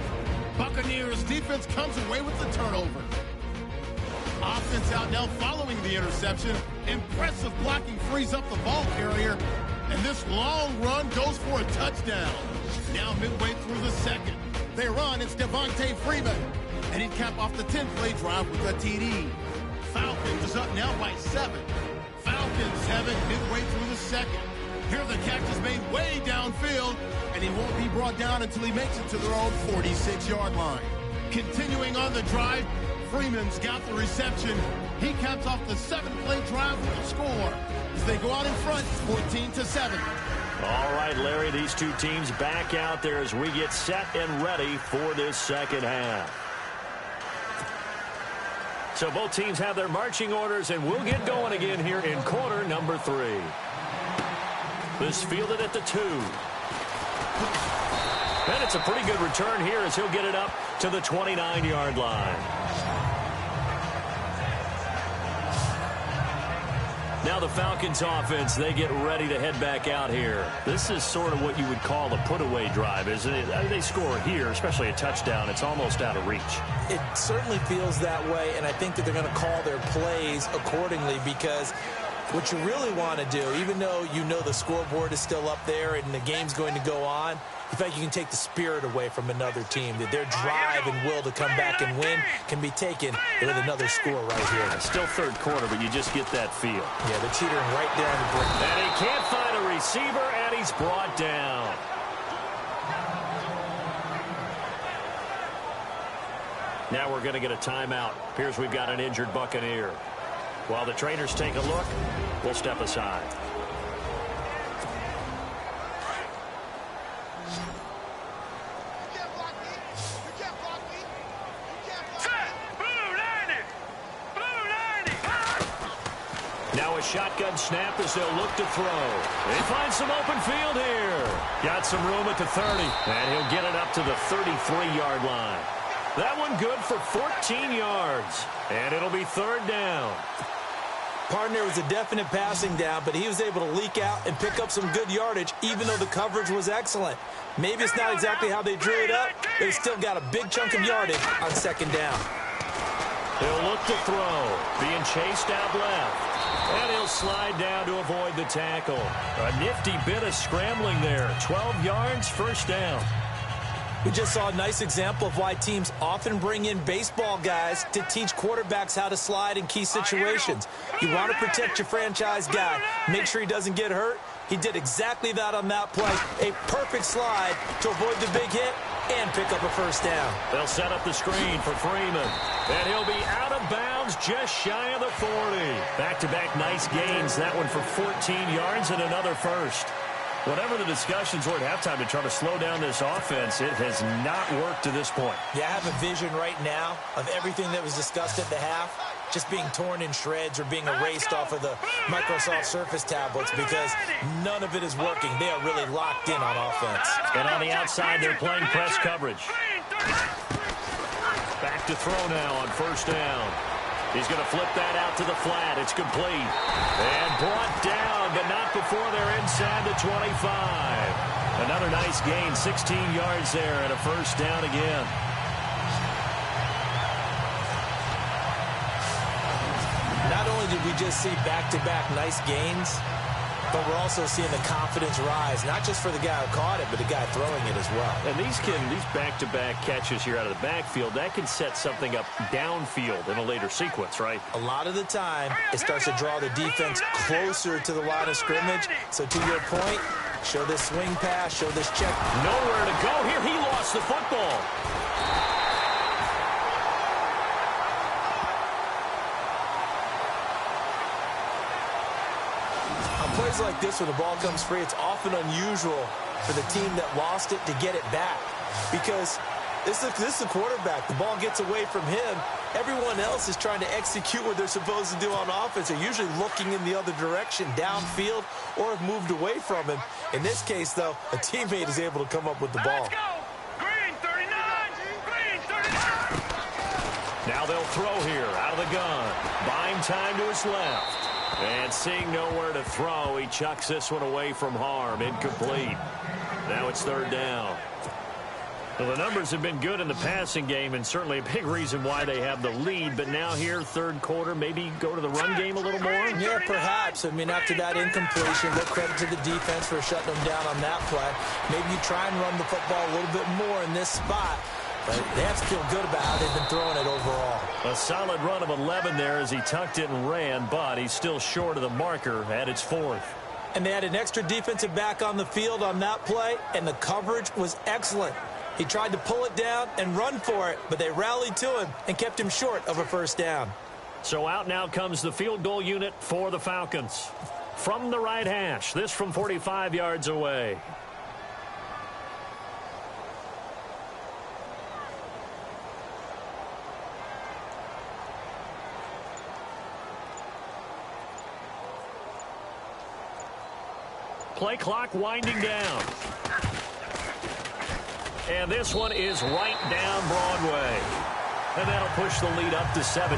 Buccaneers defense comes away with the turnover. Offense out now following the interception. Impressive blocking frees up the ball carrier. And this long run goes for a touchdown. Now midway through the second. They run, it's Devontae Freeman. And he'd cap off the 10-play drive with a TD. Falcons is up now by 7. Falcons have it midway through the second. Here the catch is made way downfield, and he won't be brought down until he makes it to their own 46-yard line. Continuing on the drive, Freeman's got the reception. He caps off the 7-play drive with a score as they go out in front 14-7. All right, Larry, these two teams back out there as we get set and ready for this second half. So both teams have their marching orders, and we'll get going again here in quarter number 3. This fielded at the 2. And it's a pretty good return here as he'll get it up to the 29-yard line. Now the Falcons offense, they get ready to head back out here. This is sort of what you would call a put-away drive, isn't it? I mean, they score here, especially a touchdown. It's almost out of reach. It certainly feels that way, and I think that they're going to call their plays accordingly because what you really want to do, even though you know the scoreboard is still up there and the game's going to go on, in fact, you can take the spirit away from another team, that their drive and will to come back and win can be taken with another score right here. It's still third quarter, but you just get that feel. Yeah, they're teetering right down the brink. And he can't find a receiver, and he's brought down. Now we're going to get a timeout. Appears we've got an injured Buccaneer. While the trainers take a look, we'll step aside. Now a shotgun snap as they'll look to throw. They find some open field here. Got some room at the 30, and he'll get it up to the 33-yard line. That one good for 14 yards, and it'll be third down. Partner was a definite passing down, but he was able to leak out and pick up some good yardage, even though the coverage was excellent. Maybe it's not exactly how they drew it up, but they still got a big chunk of yardage on second down. He'll look to throw, being chased out left, and he'll slide down to avoid the tackle. A nifty bit of scrambling there. 12 yards, first down. We just saw a nice example of why teams often bring in baseball guys to teach quarterbacks how to slide in key situations. You want to protect your franchise guy. Make sure he doesn't get hurt. He did exactly that on that play. A perfect slide to avoid the big hit and pick up a first down. They'll set up the screen for Freeman. And he'll be out of bounds just shy of the 40. Back-to-back nice gains. That one for 14 yards and another first. Whatever the discussions were at halftime to try to slow down this offense, it has not worked to this point. Yeah, I have a vision right now of everything that was discussed at the half just being torn in shreds or being erased off of the Microsoft Surface tablets because none of it is working. They are really locked in on offense. And on the outside, they're playing press coverage. Back to throw now on first down. He's going to flip that out to the flat. It's complete. And brought down, but not before they're inside the 25. Another nice gain, 16 yards there and a first down again. Not only did we just see back-to-back nice gains, But we're also seeing the confidence rise, not just for the guy who caught it, but the guy throwing it as well. And these back-to-back catches here out of the backfield, that can set something up downfield in a later sequence, right? A lot of the time, it starts to draw the defense closer to the line of scrimmage. So to your point, show this swing pass, show this check. Nowhere to go here. He lost the football. Plays like this where the ball comes free, it's often unusual for the team that lost it to get it back, because this is the quarterback. The ball gets away from him. Everyone else is trying to execute what they're supposed to do on offense. They're usually looking in the other direction, downfield, or have moved away from him. In this case, though, a teammate is able to come up with the ball. Let's go. Green 39. Green 39. Now they'll throw here out of the gun. Buying time to his left. And seeing nowhere to throw, he chucks this one away from harm. Incomplete. Now it's third down. Well, the numbers have been good in the passing game, and certainly a big reason why they have the lead. But now here, third quarter, maybe go to the run game a little more? Yeah, perhaps. I mean, after that incompletion, no credit to the defense for shutting them down on that play. Maybe you try and run the football a little bit more in this spot. But they have to feel good about how they've been throwing it overall. A solid run of 11 there as he tucked it and ran, but he's still short of the marker at its fourth. And they had an extra defensive back on the field on that play, and the coverage was excellent. He tried to pull it down and run for it, but they rallied to him and kept him short of a first down. So out now comes the field goal unit for the Falcons. From the right hash, this from 45 yards away. Play clock winding down. And this one is right down Broadway. And that'll push the lead up to 17.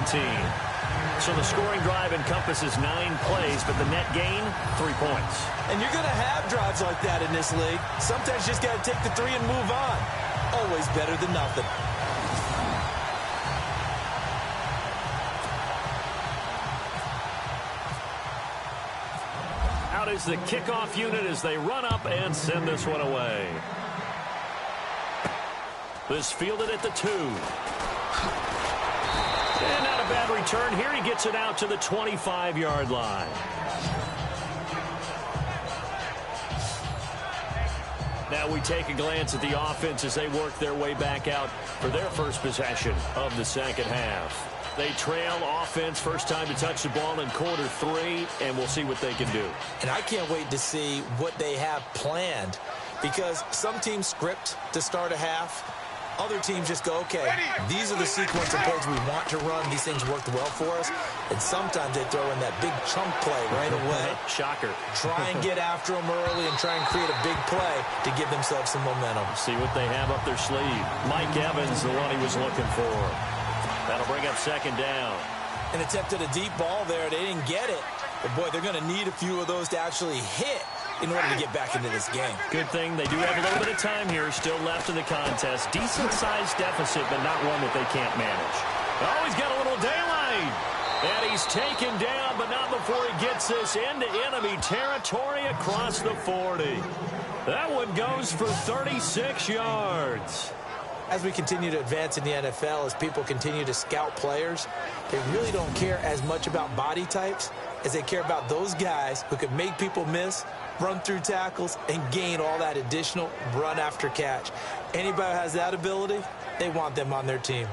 So the scoring drive encompasses 9 plays, but the net gain, 3 points. And you're going to have drives like that in this league. Sometimes you just got to take the 3 and move on. Always better than nothing. Out is the kickoff unit as they run up and send this one away. This fielded at the 2. And not a bad return here. He gets it out to the 25-yard line. Now we take a glance at the offense as they work their way back out for their first possession of the second half. They trail offense, first time to touch the ball in quarter 3, and we'll see what they can do. And I can't wait to see what they have planned, because some teams script to start a half. Other teams just go, okay, these are the sequence of plays we want to run. These things worked well for us. And sometimes they throw in that big chunk play right away. Shocker. Try and get after them early and try and create a big play to give themselves some momentum. See what they have up their sleeve. Mike Evans, the one he was looking for. That'll bring up second down. An attempt at a deep ball there. They didn't get it. But, boy, they're going to need a few of those to actually hit in order to get back into this game. Good thing they do have a little bit of time here still left in the contest. Decent-sized deficit, but not one that they can't manage. Oh, he's got a little daylight. And he's taken down, but not before he gets this into enemy territory across the 40. That one goes for 36 yards. As we continue to advance in the NFL, as people continue to scout players, they really don't care as much about body types as they care about those guys who can make people miss, run through tackles, and gain all that additional run after catch. Anybody who has that ability, they want them on their team.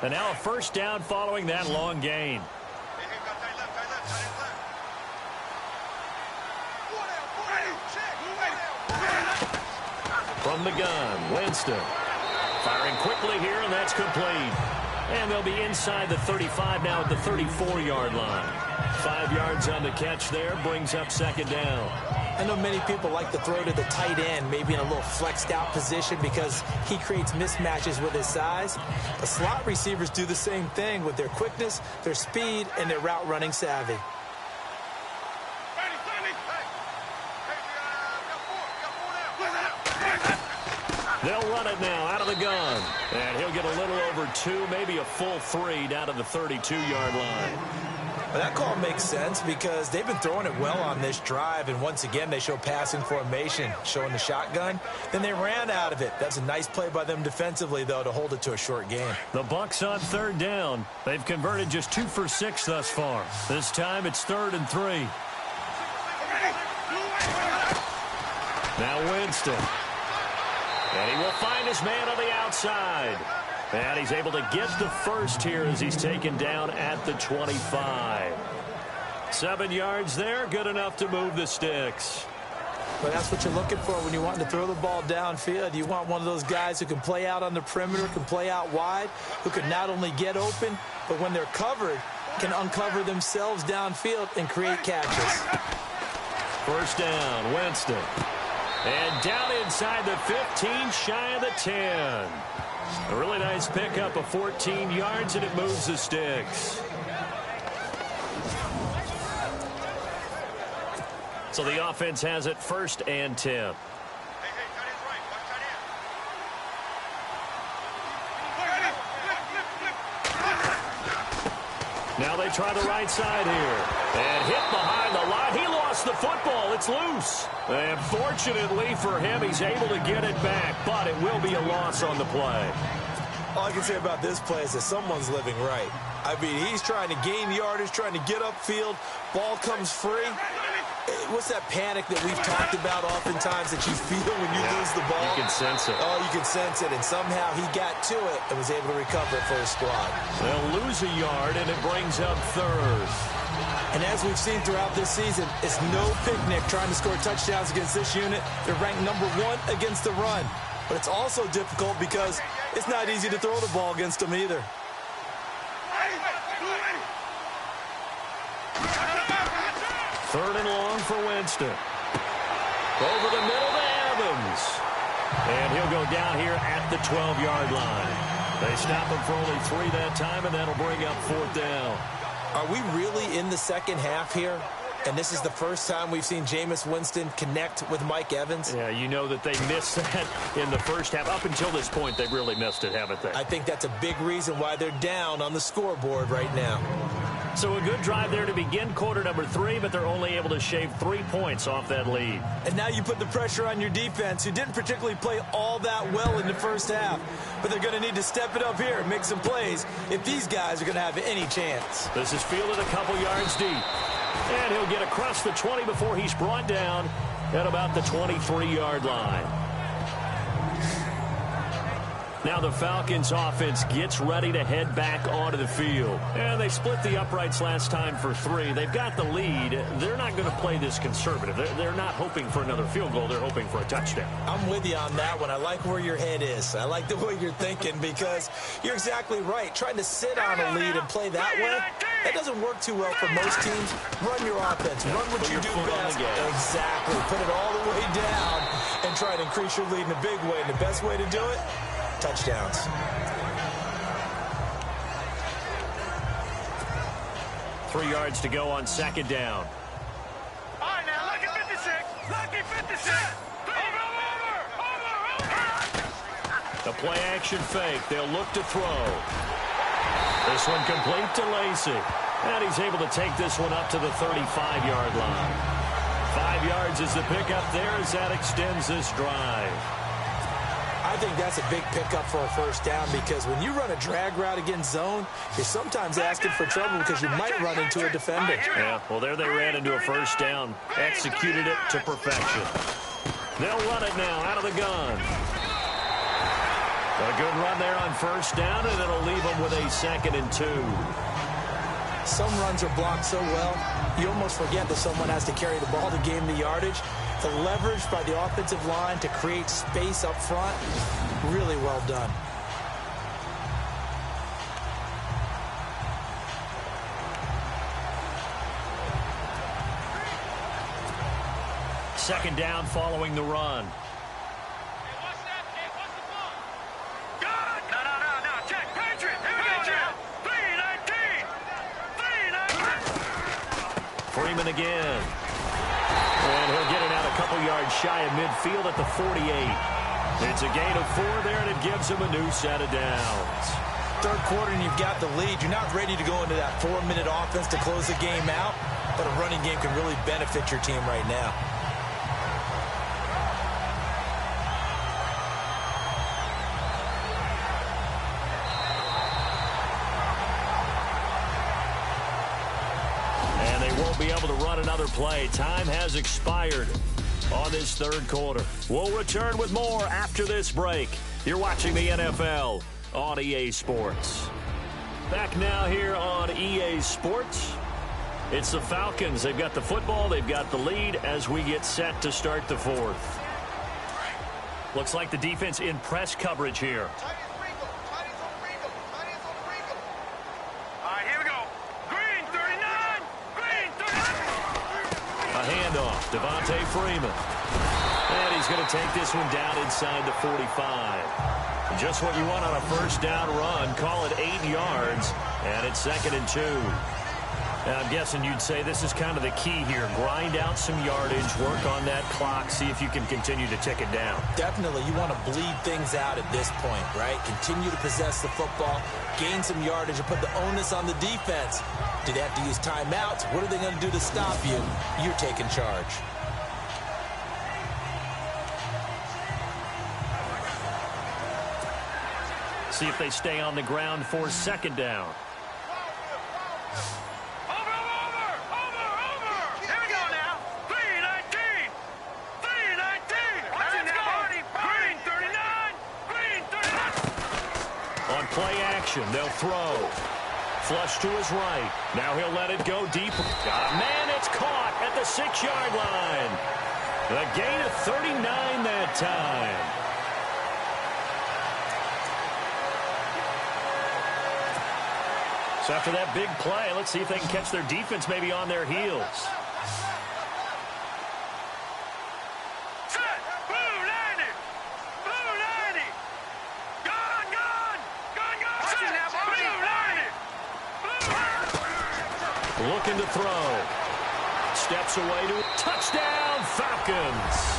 And now a first down following that long gain. From the gun, Winston. Firing quickly here, and that's complete. And they'll be inside the 35 now at the 34-yard line. 5 yards on the catch there, brings up second down. I know many people like to throw to the tight end, maybe in a little flexed out position because he creates mismatches with his size. The slot receivers do the same thing with their quickness, their speed, and their route running savvy. They'll run it now out of the gun. And he'll get a little over 2, maybe a full 3 down to the 32-yard line. Well, that call makes sense because they've been throwing it well on this drive, and once again they show passing formation, showing the shotgun. Then they ran out of it. That's a nice play by them defensively, though, to hold it to a short game. The Bucs on 3rd down. They've converted just 2 for 6 thus far. This time it's 3rd and 3. Now Winston. And he will find his man on the outside. And he's able to get the first here as he's taken down at the 25. 7 yards there, good enough to move the sticks. But that's what you're looking for when you want to throw the ball downfield. You want one of those guys who can play out on the perimeter, can play out wide, who can not only get open, but when they're covered, can uncover themselves downfield and create catches. First down, Winston. And down inside the 15, shy of the 10. A really nice pickup of 14 yards, and it moves the sticks. So the offense has it 1st and 10. Now they try the right side here. And hit behind the line. He lost the football. It's loose. And fortunately for him, he's able to get it back. But it will be a loss on the play. All I can say about this play is that someone's living right. I mean, he's trying to gain yardage, trying to get upfield. Ball comes free. What's that panic that we've talked about oftentimes that you feel when you lose the ball? You can sense it. Oh, you can sense it. And somehow he got to it and was able to recover it for his squad. They'll lose a yard, and it brings up 3rd. And as we've seen throughout this season, it's no picnic trying to score touchdowns against this unit. They're ranked number 1 against the run. But it's also difficult because it's not easy to throw the ball against them either. Third and long for Winston. Over the middle to Evans. And he'll go down here at the 12-yard line. They stop him for only 3 that time, and that'll bring up 4th down. Are we really in the second half here? And this is the first time we've seen Jameis Winston connect with Mike Evans? Yeah, you know that they missed that in the first half. Up until this point, they've really missed it, haven't they? I think that's a big reason why they're down on the scoreboard right now. So a good drive there to begin quarter number 3, but they're only able to shave 3 points off that lead. And now you put the pressure on your defense, who didn't particularly play all that well in the first half. But they're going to need to step it up here and make some plays if these guys are going to have any chance. This is fielded a couple yards deep. And he'll get across the 20 before he's brought down at about the 23-yard line. Now the Falcons offense gets ready to head back onto the field. And they split the uprights last time for 3. They've got the lead. They're not going to play this conservative. They're not hoping for another field goal. They're hoping for a touchdown. I'm with you on that one. I like where your head is. I like the way you're thinking because you're exactly right. Trying to sit on a lead and play that way, that doesn't work too well for most teams. Run your offense. Run what you do best. Exactly. Put it all the way down and try to increase your lead in a big way. And the best way to do it, touchdowns. Three yards to go on 2nd down. All right, now, lucky 56. Lucky 56. Over. The play action fake. They'll look to throw. This one complete to Lacy. And he's able to take this one up to the 35-yard line. 5 yards is the pickup there as that extends this drive. I think that's a big pickup for a first down because when you run a drag route against zone, you're sometimes asking for trouble because you might run into a defender. Yeah, well, there they ran into a first down. Executed it to perfection. They'll run it now out of the gun. A good run there on first down, and it'll leave them with a 2nd and 2. Some runs are blocked so well, you almost forget that someone has to carry the ball to gain the yardage. The leverage by the offensive line to create space up front, really well done. Second down following the run. Freeman again. And he'll get it out a couple yards shy of midfield at the 48. It's a gain of 4 there, and it gives them a new set of downs. Third quarter, and you've got the lead. You're not ready to go into that 4-minute offense to close the game out, but a running game can really benefit your team right now. And they won't be able to run another play. Time has expired on this third quarter. We'll return with more after this break. You're watching the NFL on EA Sports. Back now here on EA Sports. It's the Falcons. They've got the football. They've got the lead as we get set to start the fourth. Looks like the defense in press coverage here. All right, here we go. Green 39. Green 39. A handoff. Devontae Freeman. And he's going to take this one down inside the 45. Just what you want on a first down run. Call it 8 yards. And it's 2nd and 2. And I'm guessing you'd say this is kind of the key here. Grind out some yardage. Work on that clock. See if you can continue to tick it down. Definitely. You want to bleed things out at this point, right? Continue to possess the football. Gain some yardage and put the onus on the defense. Do they have to use timeouts? What are they going to do to stop you? You're taking charge. See if they stay on the ground for 2nd down. Over. Here we go now. 319. 319. Let's go. Green 39. Green 39. On play action, they'll throw. Flush to his right. Now he'll let it go deep. Man, it's caught at the 6-yard line. The gain of 39 that time. So after that big play, let's see if they can catch their defense maybe on their heels. Set. Blue 90. Blue 90. Gone. Set. Blue 90. Looking to throw. Steps away to touchdown, Falcons.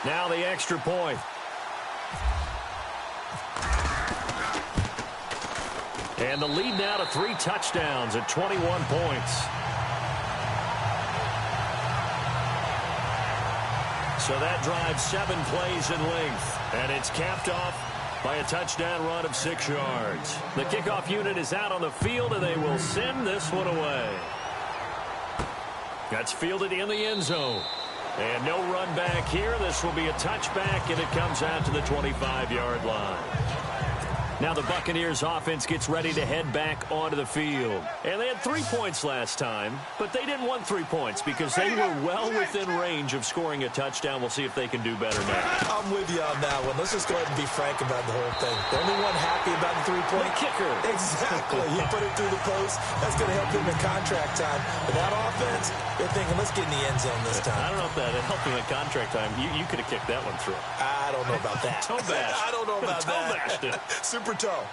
Now the extra point. And the lead now to 3 touchdowns at 21 points. So that drives 7 plays in length. And it's capped off by a touchdown run of 6 yards. The kickoff unit is out on the field, and they will send this one away. That's fielded in the end zone. And no run back here. This will be a touchback, and it comes out to the 25-yard line. Now the Buccaneers offense gets ready to head back onto the field. And they had 3 points last time, but they didn't want 3 points because they were well within range of scoring a touchdown. We'll see if they can do better now. I'm with you on that one. Let's just go ahead and be frank about the whole thing. The only one happy about the 3-point kicker. Exactly. You put it through the post. That's going to help him in contract time. But that offense, they're thinking, let's get in the end zone this time. I don't know if that helped him in contract time. You could have kicked that one through. I don't know about that. Toe bash. I don't know about Toe that. bashed it. Super toe.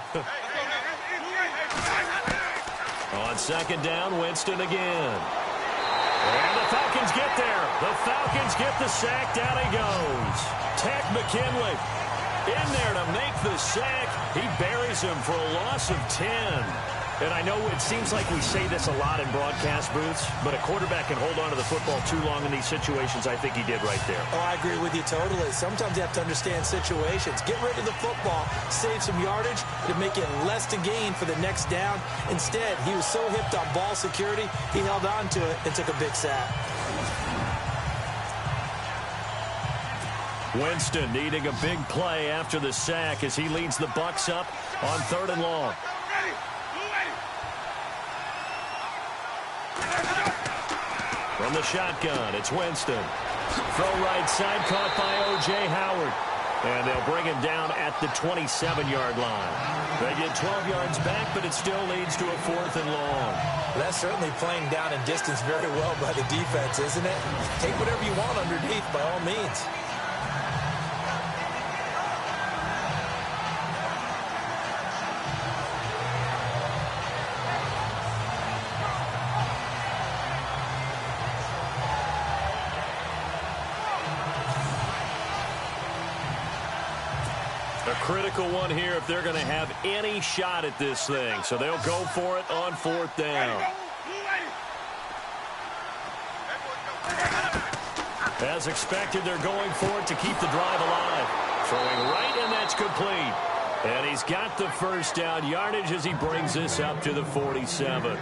On 2nd down, Winston again. And the Falcons get there. The Falcons get the sack. Down he goes. Ted McKinley in there to make the sack. He buries him for a loss of 10. And I know it seems like we say this a lot in broadcast booths, but a quarterback can hold on to the football too long in these situations. I think he did right there. Oh, I agree with you totally. Sometimes you have to understand situations. Get rid of the football, save some yardage to make it less to gain for the next down. Instead, he was so hipped on ball security, he held on to it and took a big sack. Winston needing a big play after the sack as he leads the Bucs up on 3rd and long. From the shotgun, it's Winston. Throw right side, caught by O.J. Howard. And they'll bring him down at the 27-yard line. They get 12 yards back, but it still leads to a 4th and long. That's certainly playing down in distance very well by the defense, isn't it? Take whatever you want underneath, by all means. A critical one here if they're going to have any shot at this thing. So they'll go for it on 4th down. As expected, they're going for it to keep the drive alive. Throwing right, and that's complete. And he's got the first down yardage as he brings this up to the 47.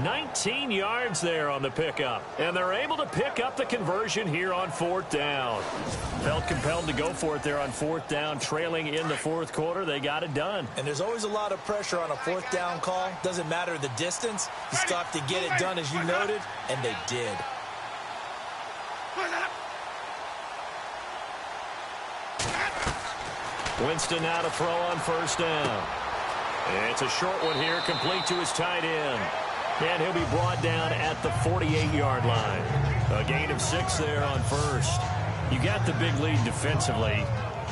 19 yards there on the pickup. And they're able to pick up the conversion here on 4th down. Felt compelled to go for it there on 4th down, trailing in the 4th quarter. They got it done. And there's always a lot of pressure on a 4th down call. Doesn't matter the distance. You still have to get it done, as you noted, and they did. Winston now to throw on 1st down. It's a short one here, complete to his tight end. And he'll be brought down at the 48-yard line. A gain of 6 there on 1st. You got the big lead defensively.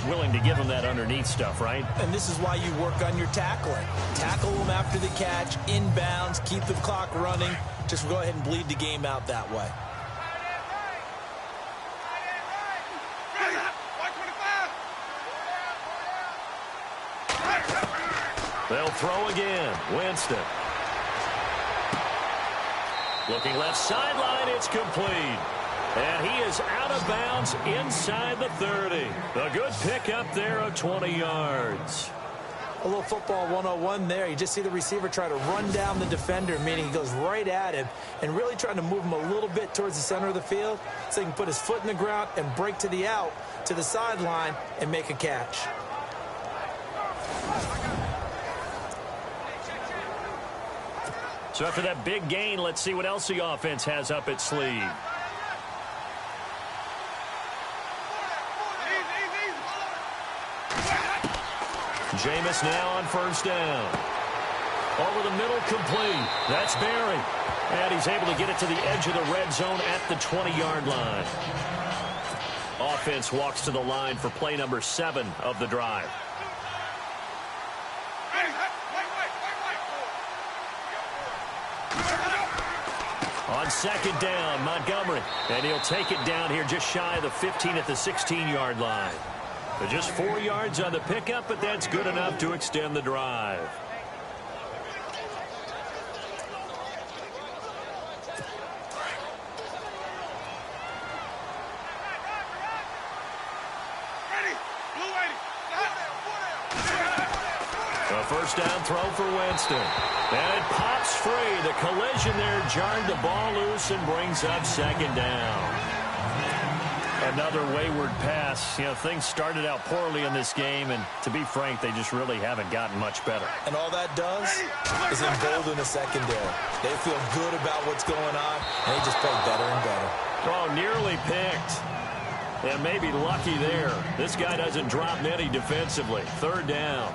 Willing to give him that underneath stuff, right? And this is why you work on your tackling. Tackle them after the catch, inbounds, keep the clock running. Just go ahead and bleed the game out that way. They'll throw again. Winston. Looking left sideline, it's complete. And he is out of bounds inside the 30. A good pickup there of 20 yards. A little football 101 there. You just see the receiver try to run down the defender, meaning he goes right at him and really trying to move him a little bit towards the center of the field so he can put his foot in the ground and break to the out, to the sideline, and make a catch. So after that big gain, let's see what else the offense has up its sleeve. Jameis now on 1st down. Over the middle, complete. That's Barry. And he's able to get it to the edge of the red zone at the 20-yard line. Offense walks to the line for play number 7 of the drive. On 2nd down, Montgomery. And he'll take it down here just shy of the 15 at the 16-yard line. But just 4 yards on the pickup, but that's good enough to extend the drive. A 1st down throw for Winston. And it pops free. The collision there jarred the ball loose and brings up 2nd down. Another wayward pass. You know, things started out poorly in this game, and to be frank, they just really haven't gotten much better. And all that does is embolden the secondary. They feel good about what's going on, and they just play better and better. Oh, nearly picked. And maybe lucky there. This guy doesn't drop many defensively. 3rd down.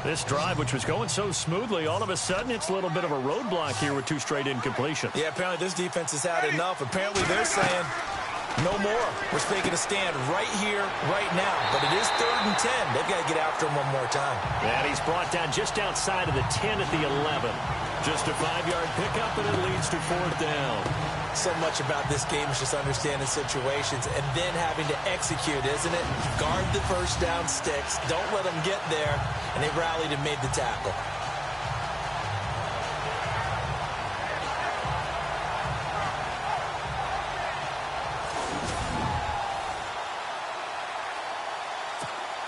This drive, which was going so smoothly, all of a sudden it's a little bit of a roadblock here with 2 straight incompletions. Yeah, apparently this defense has had enough. Apparently they're saying, no more. We're making a stand right here, right now. But it is 3rd and 10. They've got to get after him one more time. And he's brought down just outside of the 10 at the 11. Just a 5-yard pickup, and it leads to 4th down. So much about this game is just understanding situations and then having to execute, isn't it? Guard the 1st down sticks. Don't let them get there. And they rallied and made the tackle.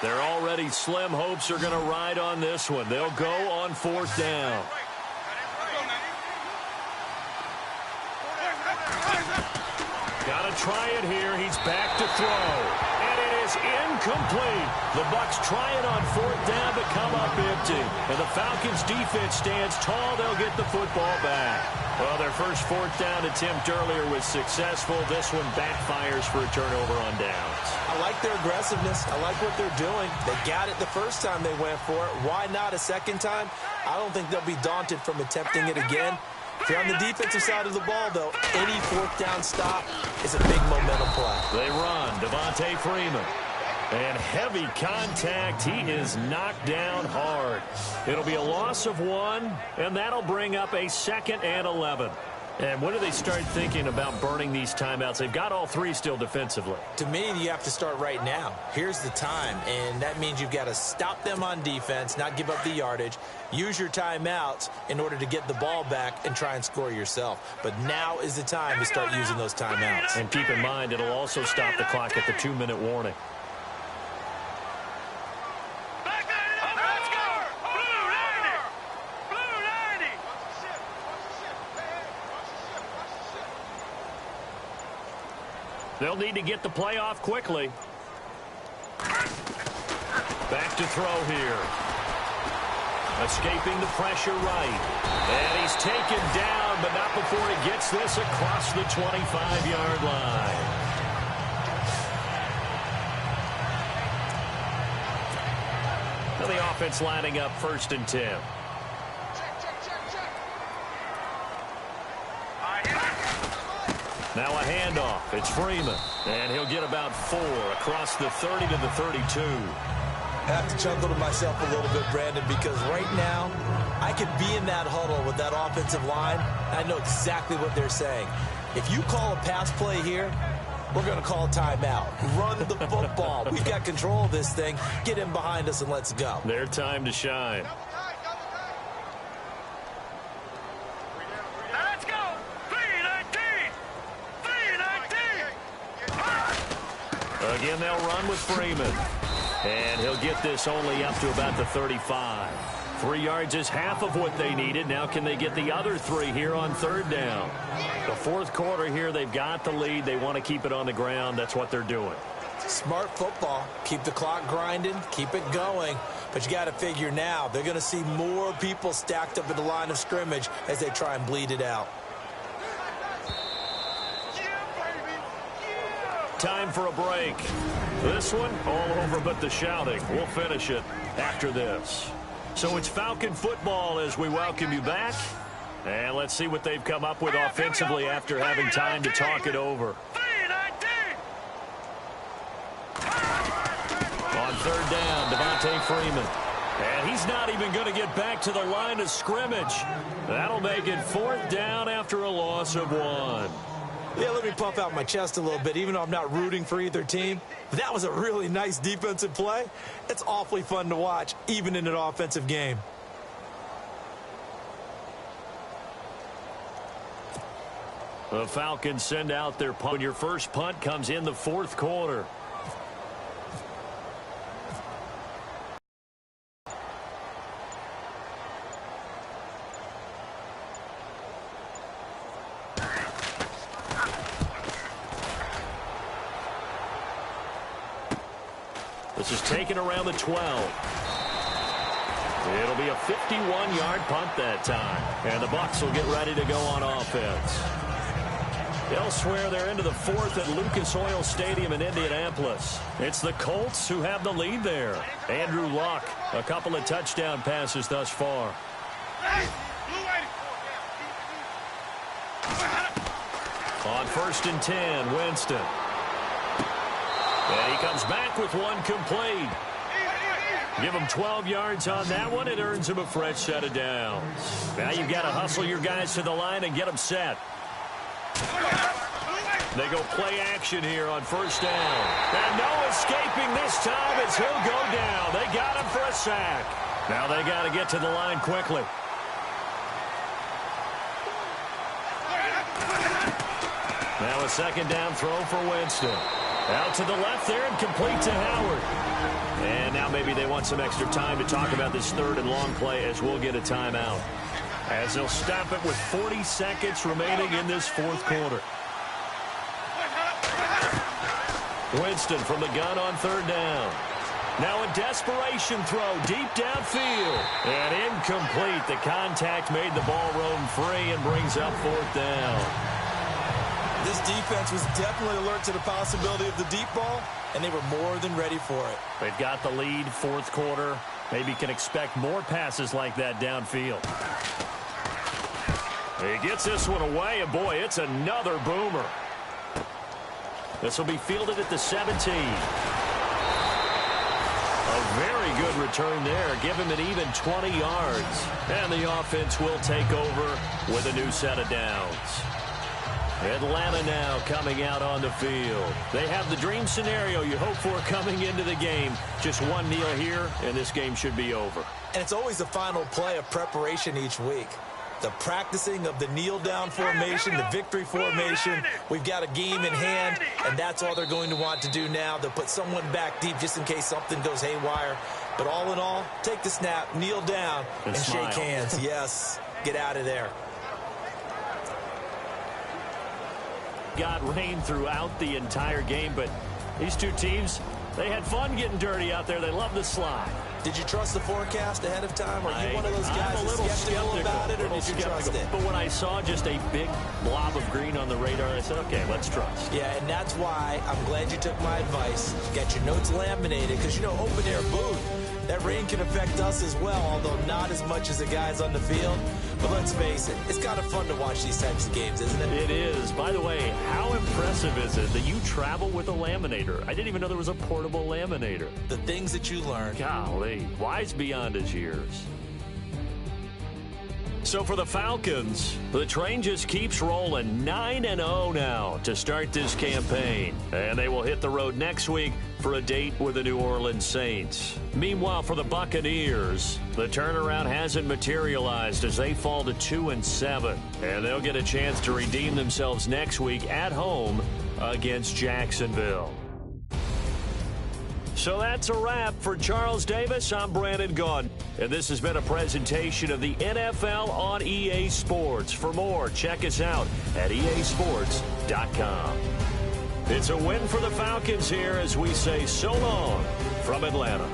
Their already slim hopes are going to ride on this one. They'll go on 4th down. Got to try it here. He's back to throw. And it is incomplete. The Bucs try it on 4th down, but come up empty. And the Falcons defense stands tall. They'll get the football back. Well, their first fourth down attempt earlier was successful. This one backfires for a turnover on downs. I like their aggressiveness. I like what they're doing. They got it the first time they went for it. Why not a second time? I don't think they'll be daunted from attempting it again. If you're on the defensive side of the ball, though, any fourth down stop is a big momentum play. They run. Devontae Freeman. And heavy contact. He is knocked down hard. It'll be a loss of 1, and that'll bring up a 2nd and 11. And when do they start thinking about burning these timeouts? They've got all 3 still defensively. To me, you have to start right now. Here's the time, and that means you've got to stop them on defense, not give up the yardage, use your timeouts in order to get the ball back and try and score yourself. But now is the time to start using those timeouts. And keep in mind, it'll also stop the clock at the 2-minute warning. They'll need to get the play off quickly. Back to throw here. Escaping the pressure right. And he's taken down, but not before he gets this across the 25-yard line. Now the offense lining up 1st and 10. Now a handoff. It's Freeman. And he'll get about 4 across the 30 to the 32. I have to chuckle to myself a little bit, Brandon, because right now I could be in that huddle with that offensive line. I know exactly what they're saying. If you call a pass play here, we're going to call a timeout. Run the football. We've got control of this thing. Get in behind us and let's go. Their time to shine. Again, they'll run with Freeman. And he'll get this only up to about the 35. 3 yards is half of what they needed. Now can they get the other 3 here on 3rd down? The 4th quarter here, they've got the lead. They want to keep it on the ground. That's what they're doing. Smart football. Keep the clock grinding. Keep it going. But you got to figure now, they're going to see more people stacked up at the line of scrimmage as they try and bleed it out. Time for a break. This one, all over but the shouting. We'll finish it after this. So it's Falcon football as we welcome you back. And let's see what they've come up with offensively after having time to talk it over. On 3rd down, Devontae Freeman. And he's not even going to get back to the line of scrimmage. That'll make it 4th down after a loss of 1. Yeah, let me puff out my chest a little bit, even though I'm not rooting for either team. That was a really nice defensive play. It's awfully fun to watch, even in an offensive game. The Falcons send out their punt. Your first punt comes in the 4th quarter. This is taken around the 12. It'll be a 51-yard punt that time. And the Bucs will get ready to go on offense. Elsewhere, they're into the 4th at Lucas Oil Stadium in Indianapolis. It's the Colts who have the lead there. Andrew Luck, a couple of touchdown passes thus far. On 1st and 10, Winston. And he comes back with one complete. Give him 12 yards on that one. It earns him a fresh set of downs. Now you've got to hustle your guys to the line and get them set. They go play action here on 1st down. And no escaping this time as he'll go down. They got him for a sack. Now they got to get to the line quickly. Now a 2nd down throw for Winston. Out to the left there and complete to Howard. And now maybe they want some extra time to talk about this 3rd and long play as we'll get a timeout. As they'll stop it with 40 seconds remaining in this 4th quarter. Winston from the gun on 3rd down. Now a desperation throw deep downfield. And incomplete. The contact made the ball roam free and brings up 4th down. This defense was definitely alert to the possibility of the deep ball, and they were more than ready for it. They've got the lead, 4th quarter. Maybe can expect more passes like that downfield. He gets this one away, and boy, it's another boomer. This will be fielded at the 17. A very good return there. Give him an even 20 yards. And the offense will take over with a new set of downs. Atlanta now coming out on the field. They have the dream scenario you hope for coming into the game. Just one kneel here, and this game should be over. And it's always the final play of preparation each week. The practicing of the kneel-down formation, the victory formation. We've got a game in hand, and that's all they're going to want to do now. They'll put someone back deep just in case something goes haywire. But all in all, take the snap, kneel down, and shake hands. Yes, get out of there. Got rain throughout the entire game, but these two teams, they had fun getting dirty out there. They love the slide. Did you trust the forecast ahead of time? Are you one of those guys I'm a little skeptical about it, or did you trust it? But when I saw just a big blob of green on the radar, I said, okay, let's trust. Yeah, and that's why I'm glad you took my advice. Get your notes laminated, because, you know, open air booth, that rain can affect us as well, although not as much as the guys on the field. But let's face it, it's kind of fun to watch these types of games, isn't it? It is. By the way, how impressive is it that you travel with a laminator? I didn't even know there was a portable laminator. The things that you learn. Golly, wise beyond his years. So for the Falcons, the train just keeps rolling 9-0 now to start this campaign. And they will hit the road next week for a date with the New Orleans Saints. Meanwhile, for the Buccaneers, the turnaround hasn't materialized as they fall to 2-7. And they'll get a chance to redeem themselves next week at home against Jacksonville. So that's a wrap. For Charles Davis, I'm Brandon Gaudin. And this has been a presentation of the NFL on EA Sports. For more, check us out at easports.com. It's a win for the Falcons here as we say so long from Atlanta.